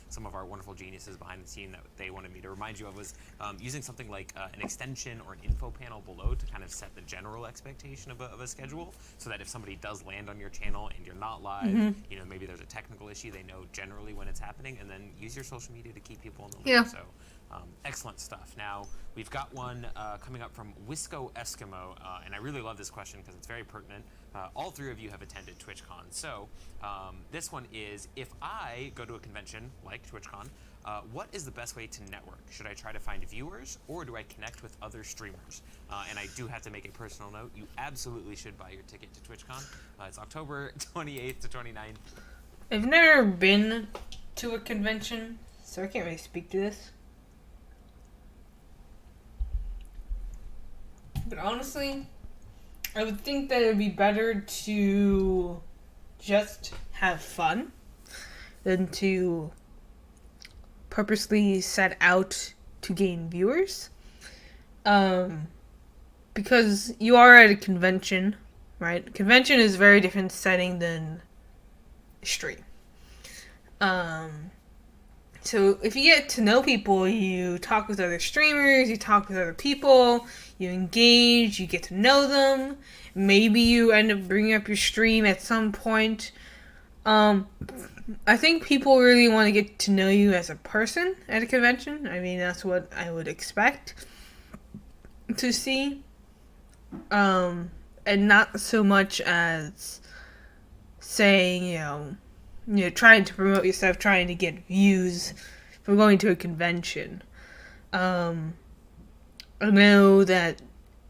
some of our wonderful geniuses behind the scene that they wanted me to remind you of was using something like an extension or an info panel below to kind of set the general expectation of a schedule, so that if somebody does land on your channel and you're not live, maybe there's a technical issue, they know generally when it's happening, and then use your social media to keep people in the loop. Yeah. So excellent stuff. Now, we've got one coming up from Wisco Eskimo, and I really love this question because it's very pertinent. All 3 of you have attended TwitchCon. So this one is, if I go to a convention like TwitchCon, what is the best way to network? Should I try to find viewers, or do I connect with other streamers? And I do have to make a personal note. You absolutely should buy your ticket to TwitchCon. It's October 28th to 29th. I've never been to a convention, so I can't really speak to this. But honestly, I would think that it would be better to just have fun than to purposely set out to gain viewers. Because you are at a convention, right? Convention is a very different setting than a stream. So if you get to know people, you talk with other streamers, you talk with other people, you engage, you get to know them. Maybe you end up bringing up your stream at some point. I think people really want to get to know you as a person at a convention. I mean, that's what I would expect to see. And not so much as saying, trying to promote yourself, trying to get views from going to a convention. I know that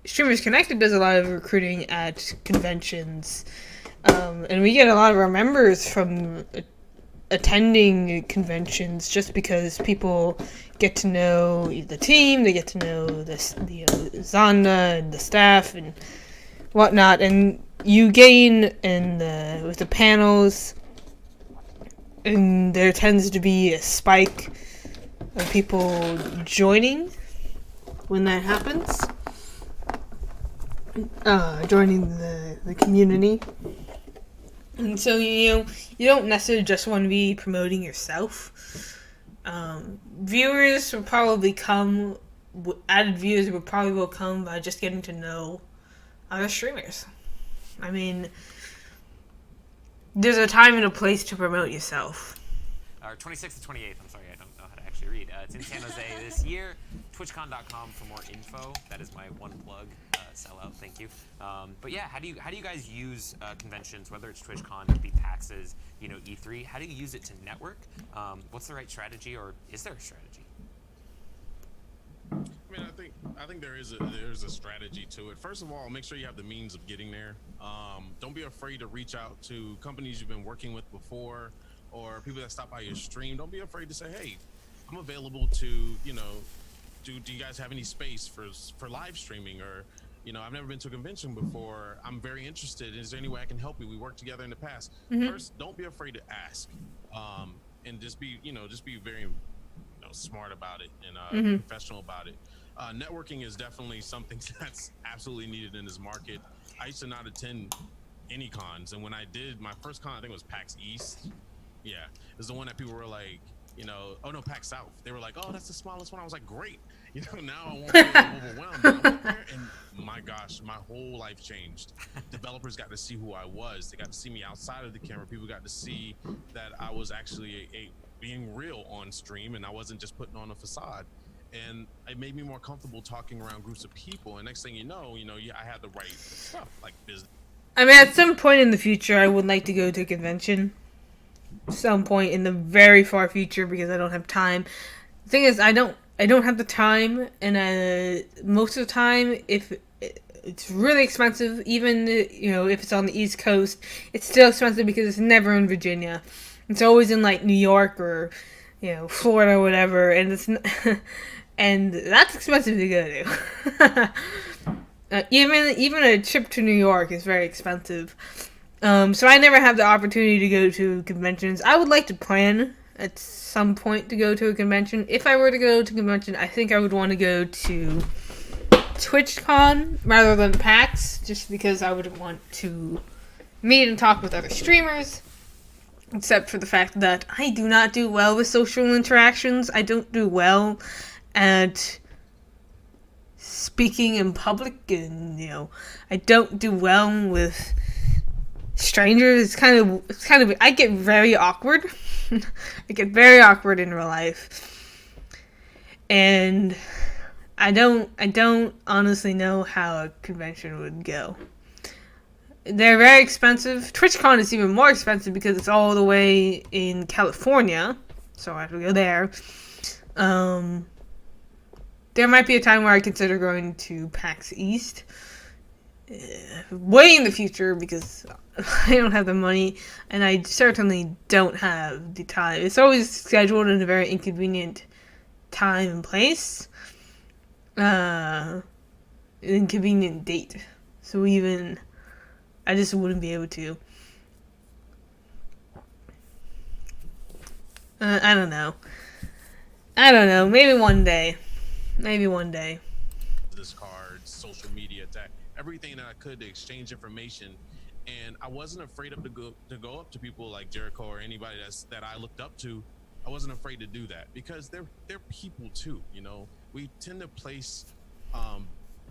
Streamers Connected does a lot of recruiting at conventions, and we get a lot of our members from attending conventions just because people get to know the team, they get to know the Zonda and the staff and whatnot, and you gain with the panels. And there tends to be a spike of people joining when that happens. Joining the community. And so, you don't necessarily just want to be promoting yourself. Viewers will probably come, added viewers will come by just getting to know other streamers. I mean, there's a time and a place to promote yourself. 26th to 28th, I'm sorry, I don't know how to actually read. It's in San Jose this year. TwitchCon.com for more info. That is my one plug. Sellout, thank you. But yeah, how do you guys use conventions, whether it's TwitchCon, be PAXs, E3? How do you use it to network? What's the right strategy, or is there a strategy? I mean, I think there's a strategy to it. First of all, make sure you have the means of getting there. Don't be afraid to reach out to companies you've been working with before, or people that stop by your stream. Don't be afraid to say, hey, I'm available to, do you guys have any space for live streaming? Or, I've never been to a convention before. I'm very interested. Is there any way I can help you? We worked together in the past. First, don't be afraid to ask, and just be very smart about it and professional about it. Networking is definitely something that's absolutely needed in this market. I used to not attend any cons, and when I did my first con, I think it was PAX East. Yeah, it was the one that people were like, oh no, PAX South. They were like, oh, that's the smallest one. I was like, great. Now I won't feel overwhelmed. I went there, and my gosh, my whole life changed. Developers got to see who I was. They got to see me outside of the camera. People got to see that I was actually being real on stream, and I wasn't just putting on a facade. And it made me more comfortable talking around groups of people. And next thing you know, I had the right stuff, like business. I mean, at some point in the future, I would like to go to a convention. Some point in the very far future, because I don't have time. The thing is, I don't have the time, and most of the time, if it's really expensive, even if it's on the East Coast, it's still expensive because it's never in Virginia. It's always in like New York or Florida or whatever, and it's and that's expensive to go to. Even a trip to New York is very expensive. So I never have the opportunity to go to conventions. I would like to plan at some point to go to a convention. If I were to go to a convention, I think I would want to go to TwitchCon rather than PAX, just because I would want to meet and talk with other streamers. Except for the fact that I do not do well with social interactions. I don't do well at speaking in public, and I don't do well with strangers. It's kind of I get very awkward. I get very awkward in real life, and I don't honestly know how a convention would go. They're very expensive. TwitchCon is even more expensive because it's all the way in California, so I have to go there. There might be a time where I consider going to PAX East. Way in the future, because I don't have the money, and I certainly don't have the time. It's always scheduled in a very inconvenient time and place. Inconvenient date. So I just wouldn't be able to. I don't know. Maybe one day. This cards, social media attack, everything that I could to exchange information, and I wasn't afraid of to go up to people like Jericho or anybody that I looked up to. I wasn't afraid to do that because they're people too. We tend to place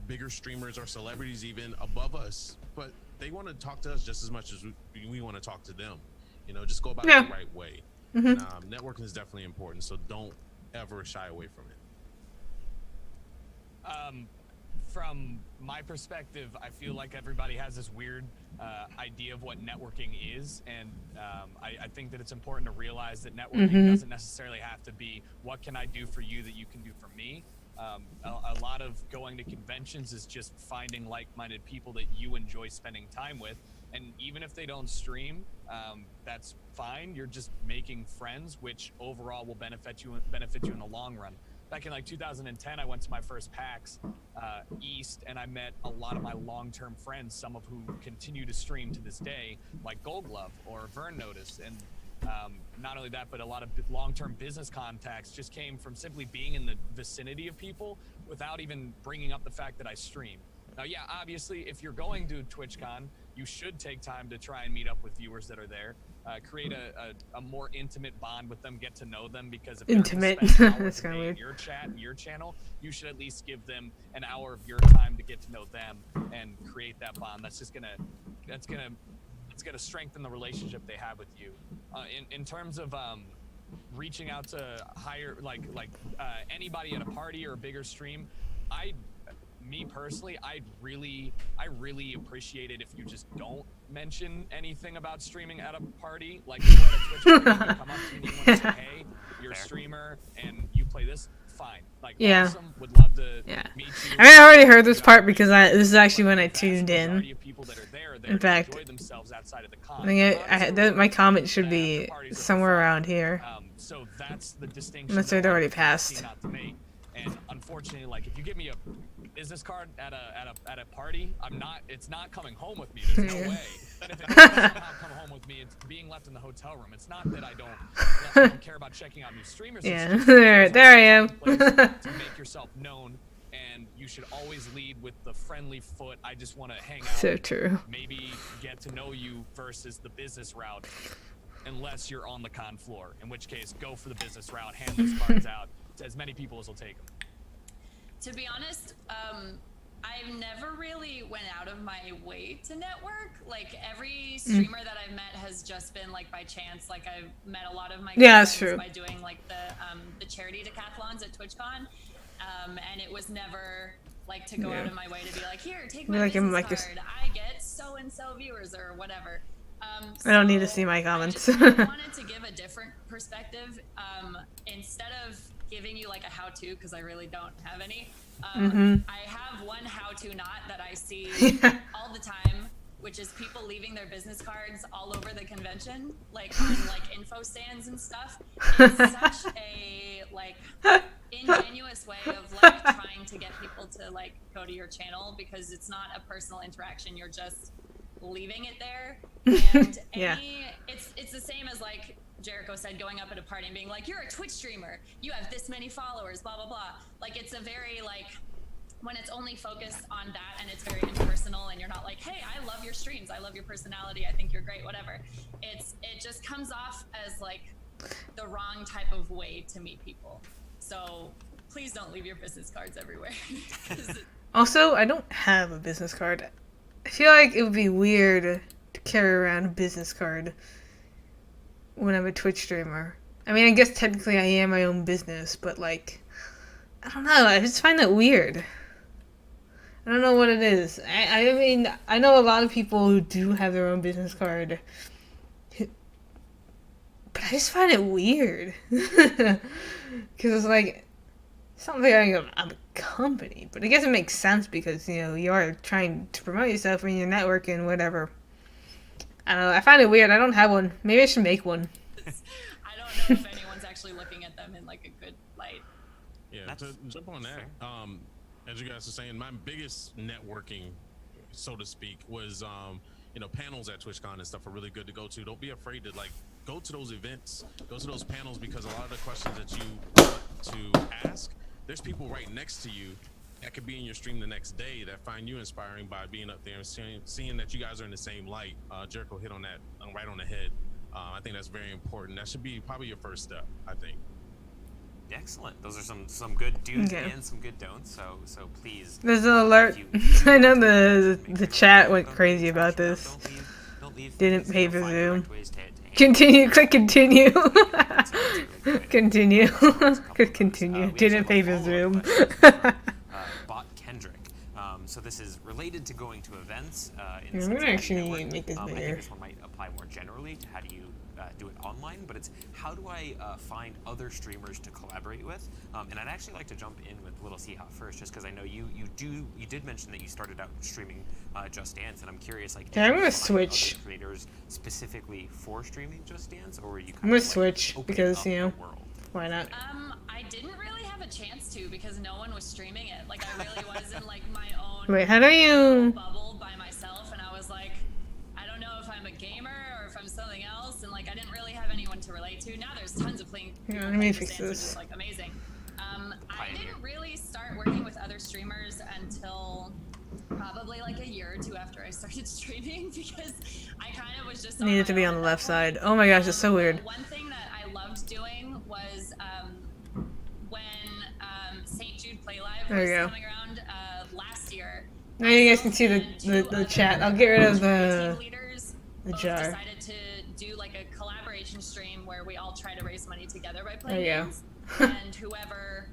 bigger streamers or celebrities even above us, but they want to talk to us just as much as we want to talk to them. Just go about it the right way. Mm-hmm. And, networking is definitely important, so don't ever shy away from it. From my perspective, I feel like everybody has this weird idea of what networking is, and I think that it's important to realize that networking doesn't necessarily have to be what can I do for you that you can do for me. A lot of going to conventions is just finding like-minded people that you enjoy spending time with, and even if they don't stream, that's fine. You're just making friends, which overall will benefit you in the long run. Back in 2010, I went to my first PAX East, and I met a lot of my long-term friends, some of who continue to stream to this day, like Gold Glove or Vern Notice. And not only that, but a lot of long-term business contacts just came from simply being in the vicinity of people without even bringing up the fact that I stream. Now, yeah, obviously, if you're going to TwitchCon, you should take time to try and meet up with viewers that are there. Create a more intimate bond with them, get to know them, because if intimate, that's kind of weird. Your chat and your channel, you should at least give them an hour of your time to get to know them and create that bond. That's gonna strengthen the relationship they have with you. In terms of reaching out to higher anybody at a party or a bigger stream, me personally, I really appreciate it if you just don't mention anything about streaming at a party. Like, if you're at a Twitch party, you come up to me and you want to say, hey, you're a streamer and you play this, fine. Awesome, would love to meet you. I already heard this part because this is actually when I tuned in. In fact, I think my comment should be somewhere around here. So that's the distinction. Unless it already passed. And unfortunately, if you give me a business card at a party, it's not coming home with me. There's no way. And if it does somehow come home with me, it's being left in the hotel room. It's not that I don't care about checking out new streamers. Yeah, there I am. To make yourself known, and you should always lead with the friendly foot. I just want to hang out. So true. Maybe get to know you versus the business route, unless you're on the con floor. In which case, go for the business route. Hand those cards out to as many people as will take them. To be honest, I've never really went out of my way to network. Every streamer that I've met has just been by chance. I've met a lot of my that's true. By doing the charity decathlons at TwitchCon, and it was never to go out of my way to be here, take my business card. I get so and so viewers or whatever. I don't need to see my comments. I wanted to give a different perspective. Instead of giving you a how-to, because I really don't have any. I have one how-to not that I see all the time, which is people leaving their business cards all over the convention, on info stands and stuff. It's such a ingenuous way of like trying to get people to like go to your channel, because it's not a personal interaction. You're just leaving it there. And Yeah. it's the same as like Jericho said, going up at a party and being like, you're a Twitch streamer, you have this many followers, blah blah blah. Like, it's a very like, when it's only focused on that and it's very impersonal and you're not like, hey, I love your streams, I love your personality, I think you're great, whatever. It just comes off as like the wrong type of way to meet people. So please don't leave your business cards everywhere. 'Cause Also, I don't have a business card. I feel like it would be weird to carry around a business card when I'm a Twitch streamer. I mean, I guess technically I am my own business, but like, I don't know. I just find that weird. I don't know what it is. I mean, I know a lot of people who do have their own business card, but I just find it weird. Because it's like, it's not like I'm a company, but I guess it makes sense because, you know, you are trying to promote yourself and your network and whatever. I don't know. I find it weird. I don't have one. Maybe I should make one. I don't know if anyone's actually looking at them in like a good light. Yeah, That's to jump on that, as you guys are saying, my biggest networking, so to speak, was you know, panels at TwitchCon and stuff are really good to go to. Don't be afraid to like go to those events, go to those panels, because a lot of the questions that you want to ask, there's people right next to you that could be in your stream the next day that find you inspiring by being up there and seeing that you guys are in the same light. Jericho hit on that right on the head. I think that's very important. That should be probably your first step, I think. Excellent. Those are some good do's Okay. and some good don'ts. So please. There's an alert. I know the chat went crazy about this. Don't leave. Didn't Please pay go for find Zoom. direct ways to handle Continue. Click continue. good. Continue. Couple Click of continue. those. We Didn't actually pay have a for follow-up Zoom. question from, Bot Kendrick. So this is related to going to events. In the I'm sense gonna of actually network. make this I bigger. think this one might apply more generally to how do you do it online, but it's how do I find other streamers to collaborate with? And I'd actually like to jump in with Little Seahawk first, just because I know you did mention that you started out streaming Just Dance, and I'm curious, like, Yeah, I'm did you gonna find switch. other creators specifically for streaming Just Dance, or were you kind I'm gonna of like switch opening because, up you the know, world? why not? I didn't really have a chance to, because no one was streaming it. Like, I really was in like my own Wait, how do you... bubble by myself, and I was like, I don't know if I'm a gamer or if I'm something else, and like I didn't really have anyone to relate to. Now there's tons of people Yeah, let playing me Just fix Dance, which this. is like amazing. I Pioneer. didn't really start working with other streamers until probably like a year or two after I started streaming, because I kind of was just Needed my to be own on the at that left side. point. Oh my gosh, it's so weird. One thing that I loved doing was when St. Jude Play Live There was you go. coming around last year. Now you guys can see the chat. I'll get rid of the team leaders the both jar. decided to do like a collaboration stream where we all try to raise money together by playing There you go. games. And whoever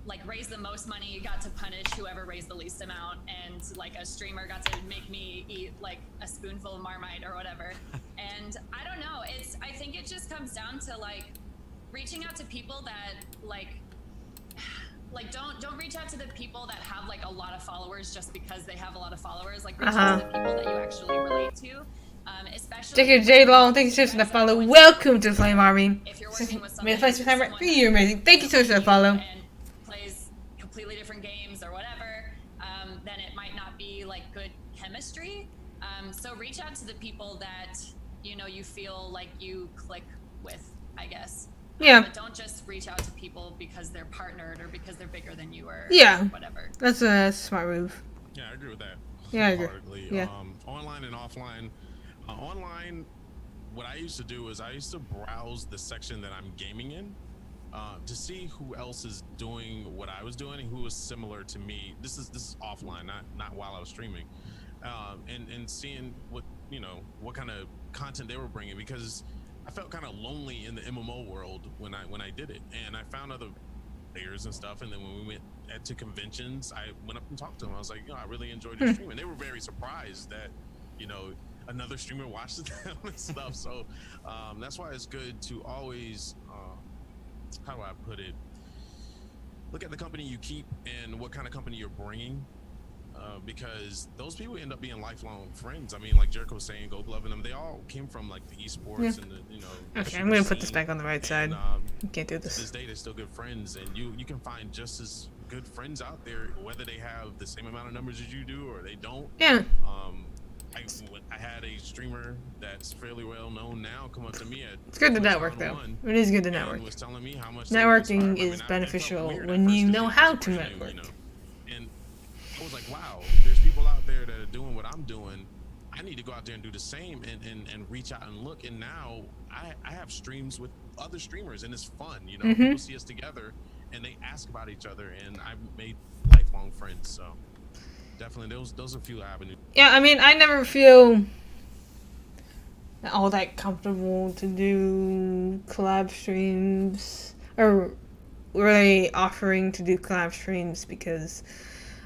like raised the most money got to punish whoever raised the least amount, and like a streamer got to make me eat like a spoonful of Marmite or whatever. And I don't know, I think it just comes down to like reaching out to people that like don't reach out to the people that have like a lot of followers just because they have a lot of followers. Like reach out to the people that you actually relate to. Especially Thank you, J Long. Thank you so much for the follow. Welcome to Flame Army. if you're working with May the somebody flames be someone hammered. You're amazing. Thank you so much for the follow. and plays completely different games or whatever, then it might not be like good chemistry. So reach out to the people that you know you feel like you click with, I guess. Yeah. But don't just reach out to people because they're partnered or because they're bigger than you or Yeah. whatever. That's a smart move. Yeah, I agree with that. Yeah, I agree. wholeheartedly. Yeah. Online and offline. Online, what I used to do is I used to browse the section that I'm gaming in to see who else is doing what I was doing and who was similar to me. This is offline, not while I was streaming, and seeing what what kind of content they were bringing, because I felt kind of lonely in the MMO world when I did it, and I found other players and stuff. And then when we went to conventions, I went up and talked to them. I was like, I really enjoyed your stream, and they were very surprised that another streamer watches them and stuff. So that's why it's good to always how do I put it, look at the company you keep and what kind of company you're bringing, because those people end up being lifelong friends. I mean, like Jericho was saying, Gold Glove and them, they all came from like the esports and the Okay, I'm gonna put this back on the right side. and, You can't do To this this. day, they're still good friends, and you can find just as good friends out there, whether they have the same amount of numbers as you do or they don't. Yeah. I had a streamer that's fairly well known now come up to me at It's good to Twitch network, though. 101 It is good to and network. was telling me how much they were inspired. Networking I mean, is it felt beneficial weird at when first you 'cause know I how was to questioning, network. And I was like, wow, there's people out there that are doing what I'm doing. I need to go out there and do the same and reach out and look. And now I have streams with other streamers, and it's fun. You know, Mm-hmm. people see us together and they ask about each other, and I've made lifelong friends. So definitely, those are a few avenues. Yeah, I mean, I never feel all that comfortable to do collab streams or really offering to do collab streams because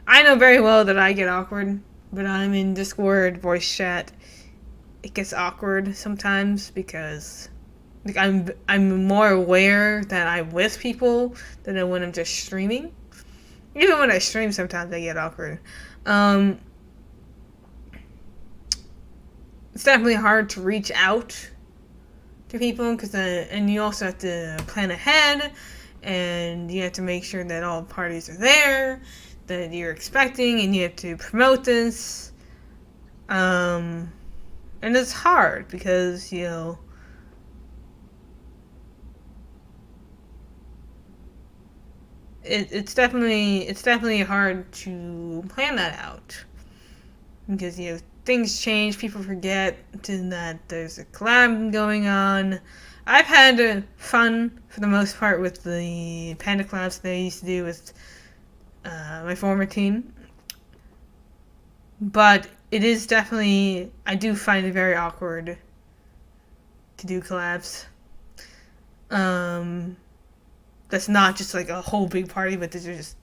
I know very well that I get awkward, but I'm in Discord voice chat. It gets awkward sometimes because like I'm more aware that I'm with people than when I'm just streaming. Even when I stream, sometimes I get awkward. It's definitely hard to reach out to people because and you also have to plan ahead, and you have to make sure that all parties are there that you're expecting, and you have to promote this. And it's hard because it's definitely hard to plan that out because things change, people forget that there's a collab going on. I've had fun for the most part with the Panda collabs that I used to do with my former team, but it is definitely, I do find it very awkward to do collabs. That's not just like a whole big party, but there's just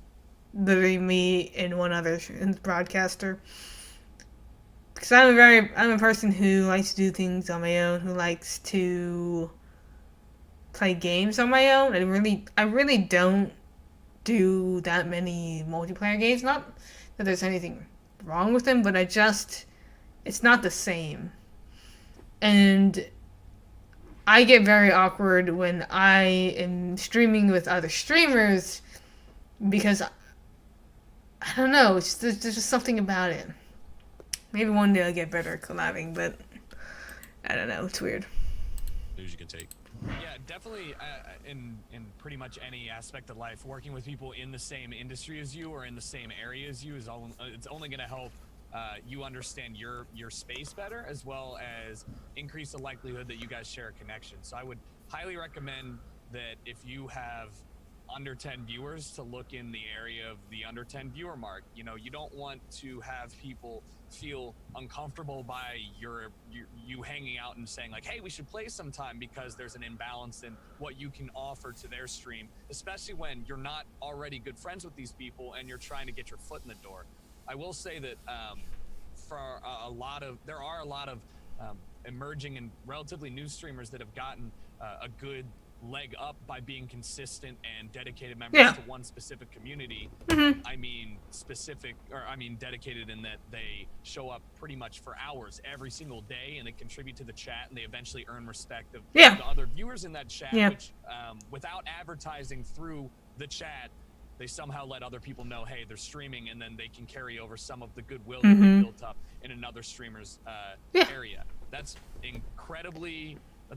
literally me and one other broadcaster. Because I'm a person who likes to do things on my own, who likes to play games on my own. I really don't do that many multiplayer games. Not that there's anything wrong with them, but it's not the same. And I get very awkward when I am streaming with other streamers because I don't know, there's just something about it. Maybe one day I'll get better at collabing, but I don't know. It's weird. News you can take. Yeah, definitely. In pretty much any aspect of life, working with people in the same industry as you or in the same area as you is it's only going to help you understand your space better, as well as increase the likelihood that you guys share a connection. So I would highly recommend that if you have under 10 viewers, to look in the area of the under 10 viewer mark. You don't want to have people feel uncomfortable by you hanging out and saying like, hey, we should play sometime, because there's an imbalance in what you can offer to their stream, especially when you're not already good friends with these people and you're trying to get your foot in the door. I will say that there are a lot of emerging and relatively new streamers that have gotten a good leg up by being consistent and dedicated members to one specific community. Mm-hmm. I mean dedicated in that they show up pretty much for hours every single day, and they contribute to the chat, and they eventually earn respect of the other viewers in that chat, which without advertising through the chat, they somehow let other people know, hey, they're streaming, and then they can carry over some of the goodwill that they built up in another streamer's area. That's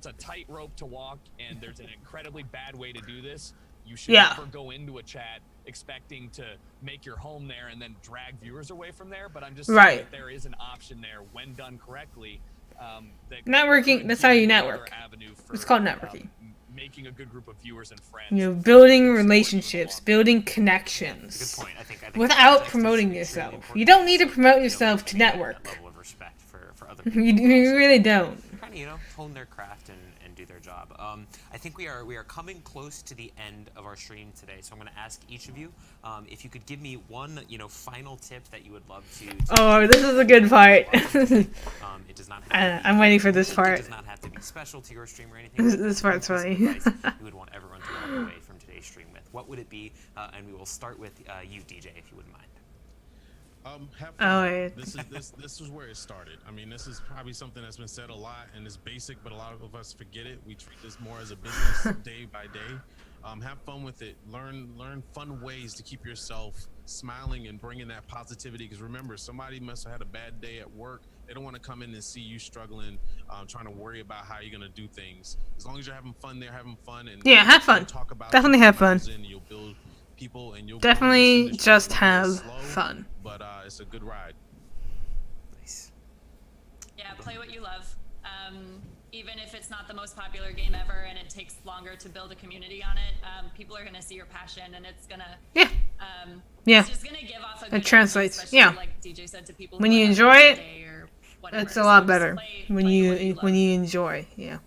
a tightrope to walk, and there's an incredibly bad way to do this. You should never go into a chat expecting to make your home there and then drag viewers away from there. But I'm just saying that there is an option there when done correctly. That networking, that's how you network. It's called networking. Making a good group of viewers and friends. Building relationships, building connections. Good point. I think without promoting yourself. You don't need to promote yourself to network. Level of respect for other people. You really don't. Kind of, hone their craft and do their job. I think we are coming close to the end of our stream today, so I'm going to ask each of you if you could give me one, final tip that you would love to. Oh, this is a good part. It does not. I'm waiting for this part. It does not have to be special to your stream or anything. This part's funny. You would want everyone to walk away from today's stream with. What would it be? And we will start with you, DJ, if you wouldn't mind. Have Oh, fun. wait. This is where it started. I mean, this is probably something that's been said a lot and it's basic, but a lot of us forget it. We treat this more as a business day by day. Have fun with it. Learn fun ways to keep yourself smiling and bringing that positivity. Because remember, somebody must have had a bad day at work. They don't want to come in and see you struggling, trying to worry about how you're gonna do things. As long as you're having fun, they're having fun, and Yeah, have fun. Talk about Definitely have fun. and you'll build people, and you'll Definitely grow this industry. just It's have slow, fun. But it's a good ride. Nice. Yeah, play what you love. Even if it's not the most popular game ever and it takes longer to build a community on it, people are gonna see your passion and it's gonna Yeah. it's Yeah. just gonna give off a good It translates, energy, especially, yeah. like DJ said, to people When who you are enjoy having a it, bad day or whatever. It's a lot So better just play when what you love. when you enjoy. Yeah.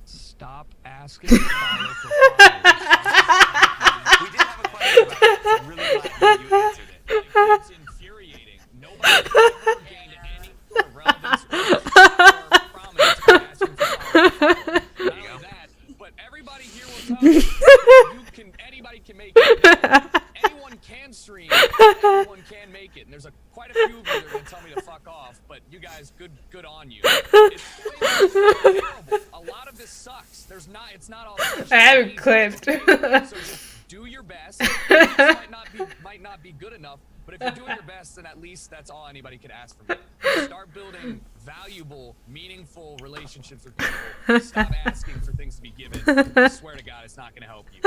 Stop asking to follow for followers. We did have a question about it, so I'm really glad that you answered it. It's infuriating. Nobody has ever gained any sort of relevance or prominence by asking for followers. Not only that, but everybody here will tell you, anybody can make it. Anyone can stream. Anyone can make it. And there's quite a few of you that are going to tell me to fuck off, but you guys, good on you. It's terrible. A lot of this sucks. It's not all. I have it clipped. So just do your best. This might not be good enough, but if you're doing your best, then at least that's all anybody can ask from you. Start building valuable, meaningful relationships with people. Stop asking for things to be given. I swear to God, it's not going to help you.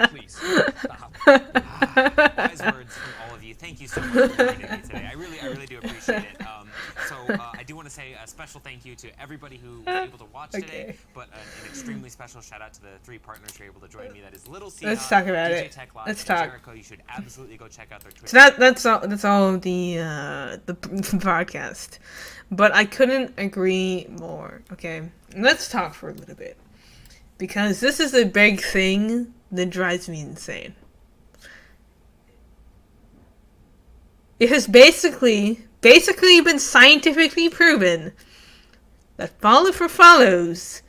Please stop. Wise words from all of you. Thank you so much for joining me today. I really do appreciate it. I do want to say a special thank you to everybody who was able to watch today, Okay. but an extremely special shout out to the 3 partners who were able to join me. That is Little C. Let's talk about DJ it. Tech Live, Let's and talk. Jericho. You should absolutely go check out their Twitter. So that's all of the podcast. But I couldn't agree more. Okay, let's talk for a little bit because this is a big thing that drives me insane. It has basically been scientifically proven that follow for follows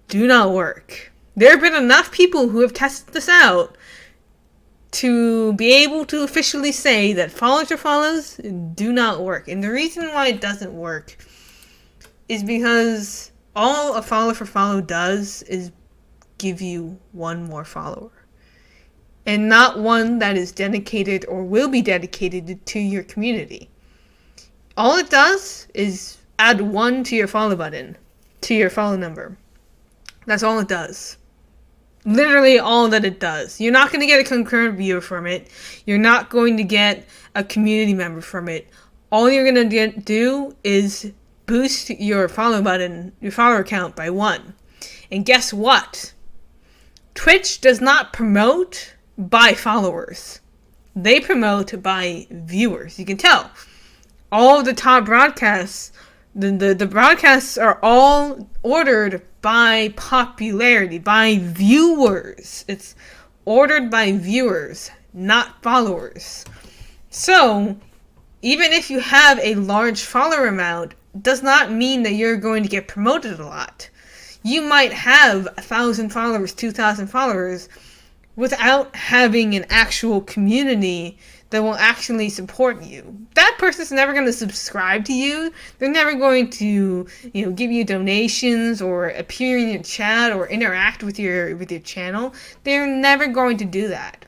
do not work. There have been enough people who have tested this out to be able to officially say that follows for follows do not work. And the reason why it doesn't work is because all a follow for follow does is give you one more follower. And not one that is dedicated or will be dedicated to your community. All it does is add 1 to your follow button, to your follow number. That's all it does. Literally all that it does. You're not going to get a concurrent viewer from it. You're not going to get a community member from it. All you're going to do is boost your follow button, your follower count by 1. And guess what? Twitch does not promote by followers. They promote by viewers. You can tell. All of the top broadcasts, the broadcasts are all ordered by popularity, by viewers. It's ordered by viewers, not followers. So, even if you have a large follower amount, does not mean that you're going to get promoted a lot. You might have 1,000 followers, 2,000 followers, without having an actual community that will actually support you. That person's never going to subscribe to you. They're never going to, give you donations or appear in your chat or interact with your channel. They're never going to do that.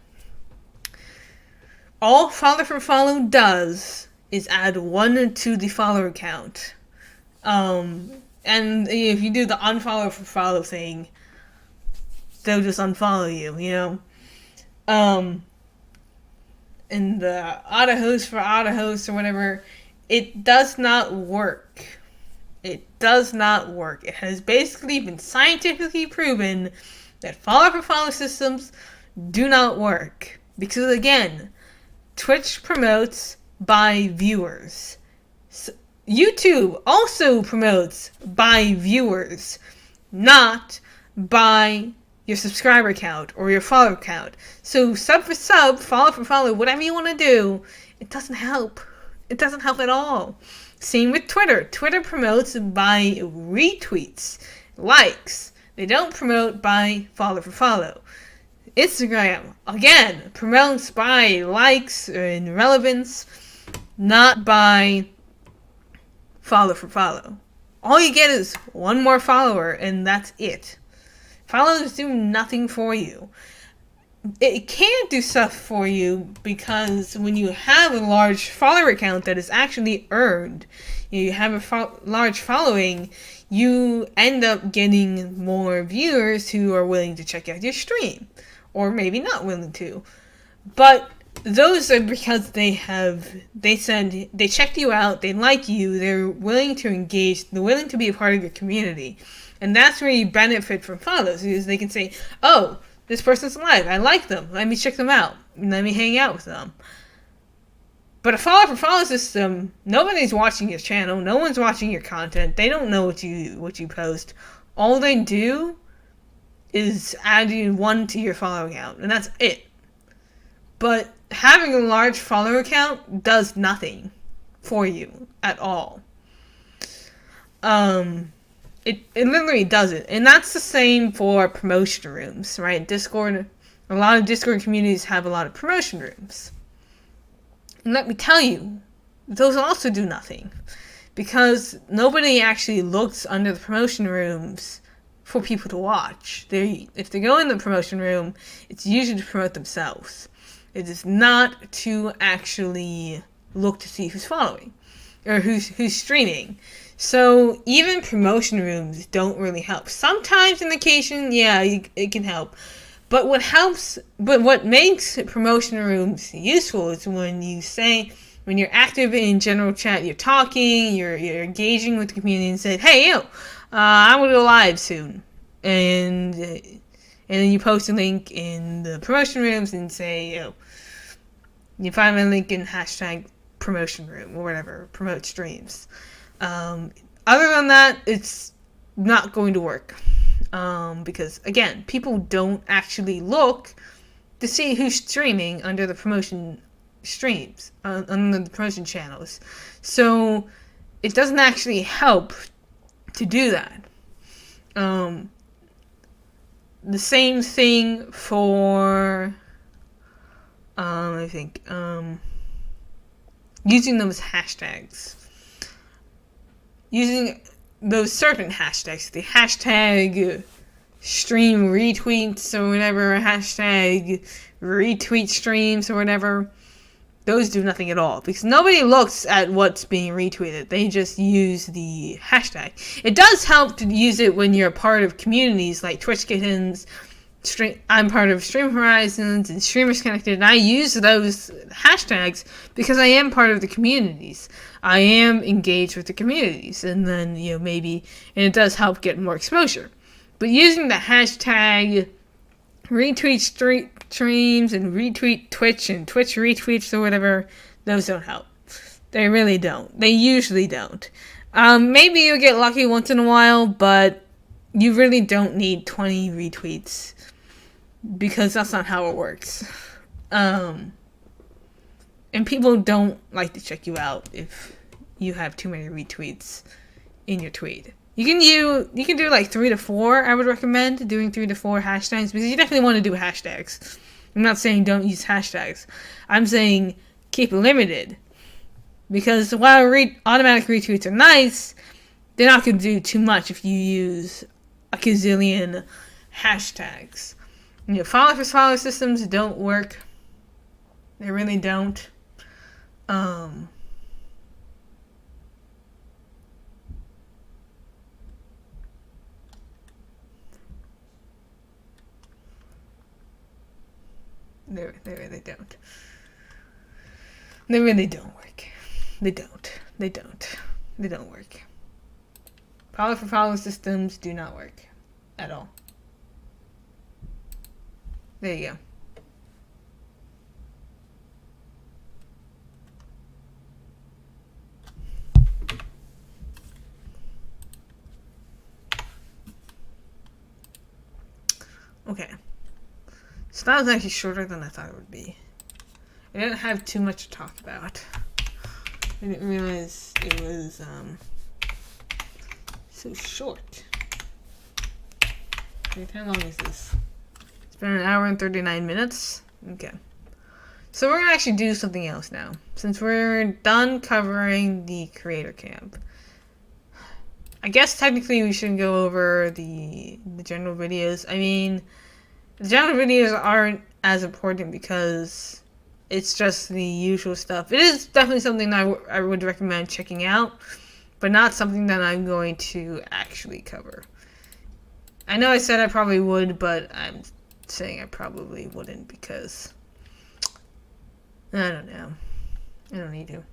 All follow for follow does is add 1 to the follower count. And if you do the unfollow for follow thing, they'll just unfollow you, And the auto host for auto host or whatever, it does not work. It does not work. It has basically been scientifically proven that follow for follow systems do not work. Because again, Twitch promotes by viewers. YouTube also promotes by viewers, not by your subscriber count or your follower count. So sub for sub, follow for follow, whatever you want to do, it doesn't help. It doesn't help at all. Same with Twitter. Twitter promotes by retweets, likes. They don't promote by follow for follow. Instagram, again, promotes by likes and relevance. not by follow for follow. All you get is one more follower, and that's it. Followers do nothing for you. It can't do stuff for you because when you have a large follower count that is actually earned, you have a large following, you end up getting more viewers who are willing to check out your stream, or maybe not willing to. But those are because they checked you out, they like you, they're willing to engage, they're willing to be a part of your community. And that's where you benefit from follows, because they can say, oh, this person's live, I like them, let me check them out, let me hang out with them. But a follow for follow system, nobody's watching your channel, no one's watching your content, they don't know what you post. All they do is add you one to your follower count, and that's it. But having a large follower count does nothing for you at all. It literally doesn't. And that's the same for promotion rooms, right? Discord, a lot of Discord communities have a lot of promotion rooms. And let me tell you, those also do nothing. Because nobody actually looks under the promotion rooms for people to watch. If they go in the promotion room, it's usually to promote themselves. It is not to actually look to see who's following or who's streaming. So even promotion rooms don't really help. Sometimes in occasion, yeah, it can help. But what makes promotion rooms useful is when you're active in general chat, you're talking, you're engaging with the community and say, hey, yo, I'm going to go live soon. And then you post a link in the promotion rooms and say, yo, you find my link in hashtag promotion room or whatever, promote streams. Other than that, it's not going to work. Because, again, people don't actually look to see who's streaming under the promotion streams, under the promotion channels. So it doesn't actually help to do that. The same thing for, I think, using those hashtags. Using those certain hashtags, the hashtag stream retweets or whatever, hashtag retweet streams or whatever, those do nothing at all because nobody looks at what's being retweeted. They just use the hashtag. It does help to use it when you're a part of communities like Twitch Kittens. I'm part of Stream Horizons and Streamers Connected, and I use those hashtags because I am part of the communities. I am engaged with the communities, and then, maybe, and it does help get more exposure. But using the hashtag retweet streams and retweet Twitch and Twitch retweets or whatever, those don't help. They really don't. They usually don't. Maybe you'll get lucky once in a while, but you really don't need 20 retweets because that's not how it works. And people don't like to check you out if you have too many retweets in your tweet. You can do like 3 to 4. I would recommend doing 3 to 4 hashtags because you definitely want to do hashtags. I'm not saying don't use hashtags. I'm saying keep it limited because while automatic retweets are nice, they're not going to do too much if you use a gazillion hashtags. Follow for follow systems don't work. They really don't. They really don't. They really don't work. They don't work. Follow for follow systems do not work at all. There you go. Okay. So that was actually shorter than I thought it would be. I didn't have too much to talk about. I didn't realize it was so short. Wait, how long is this? It's been 1 hour and 39 minutes. Okay. So we're gonna actually do something else now, since we're done covering the creator camp. I guess technically we should go over the general videos. I mean, the general videos aren't as important because it's just the usual stuff. It is definitely something that I would recommend checking out, but not something that I'm going to actually cover. I know I said I probably would, but I'm saying I probably wouldn't because I don't know. I don't need to.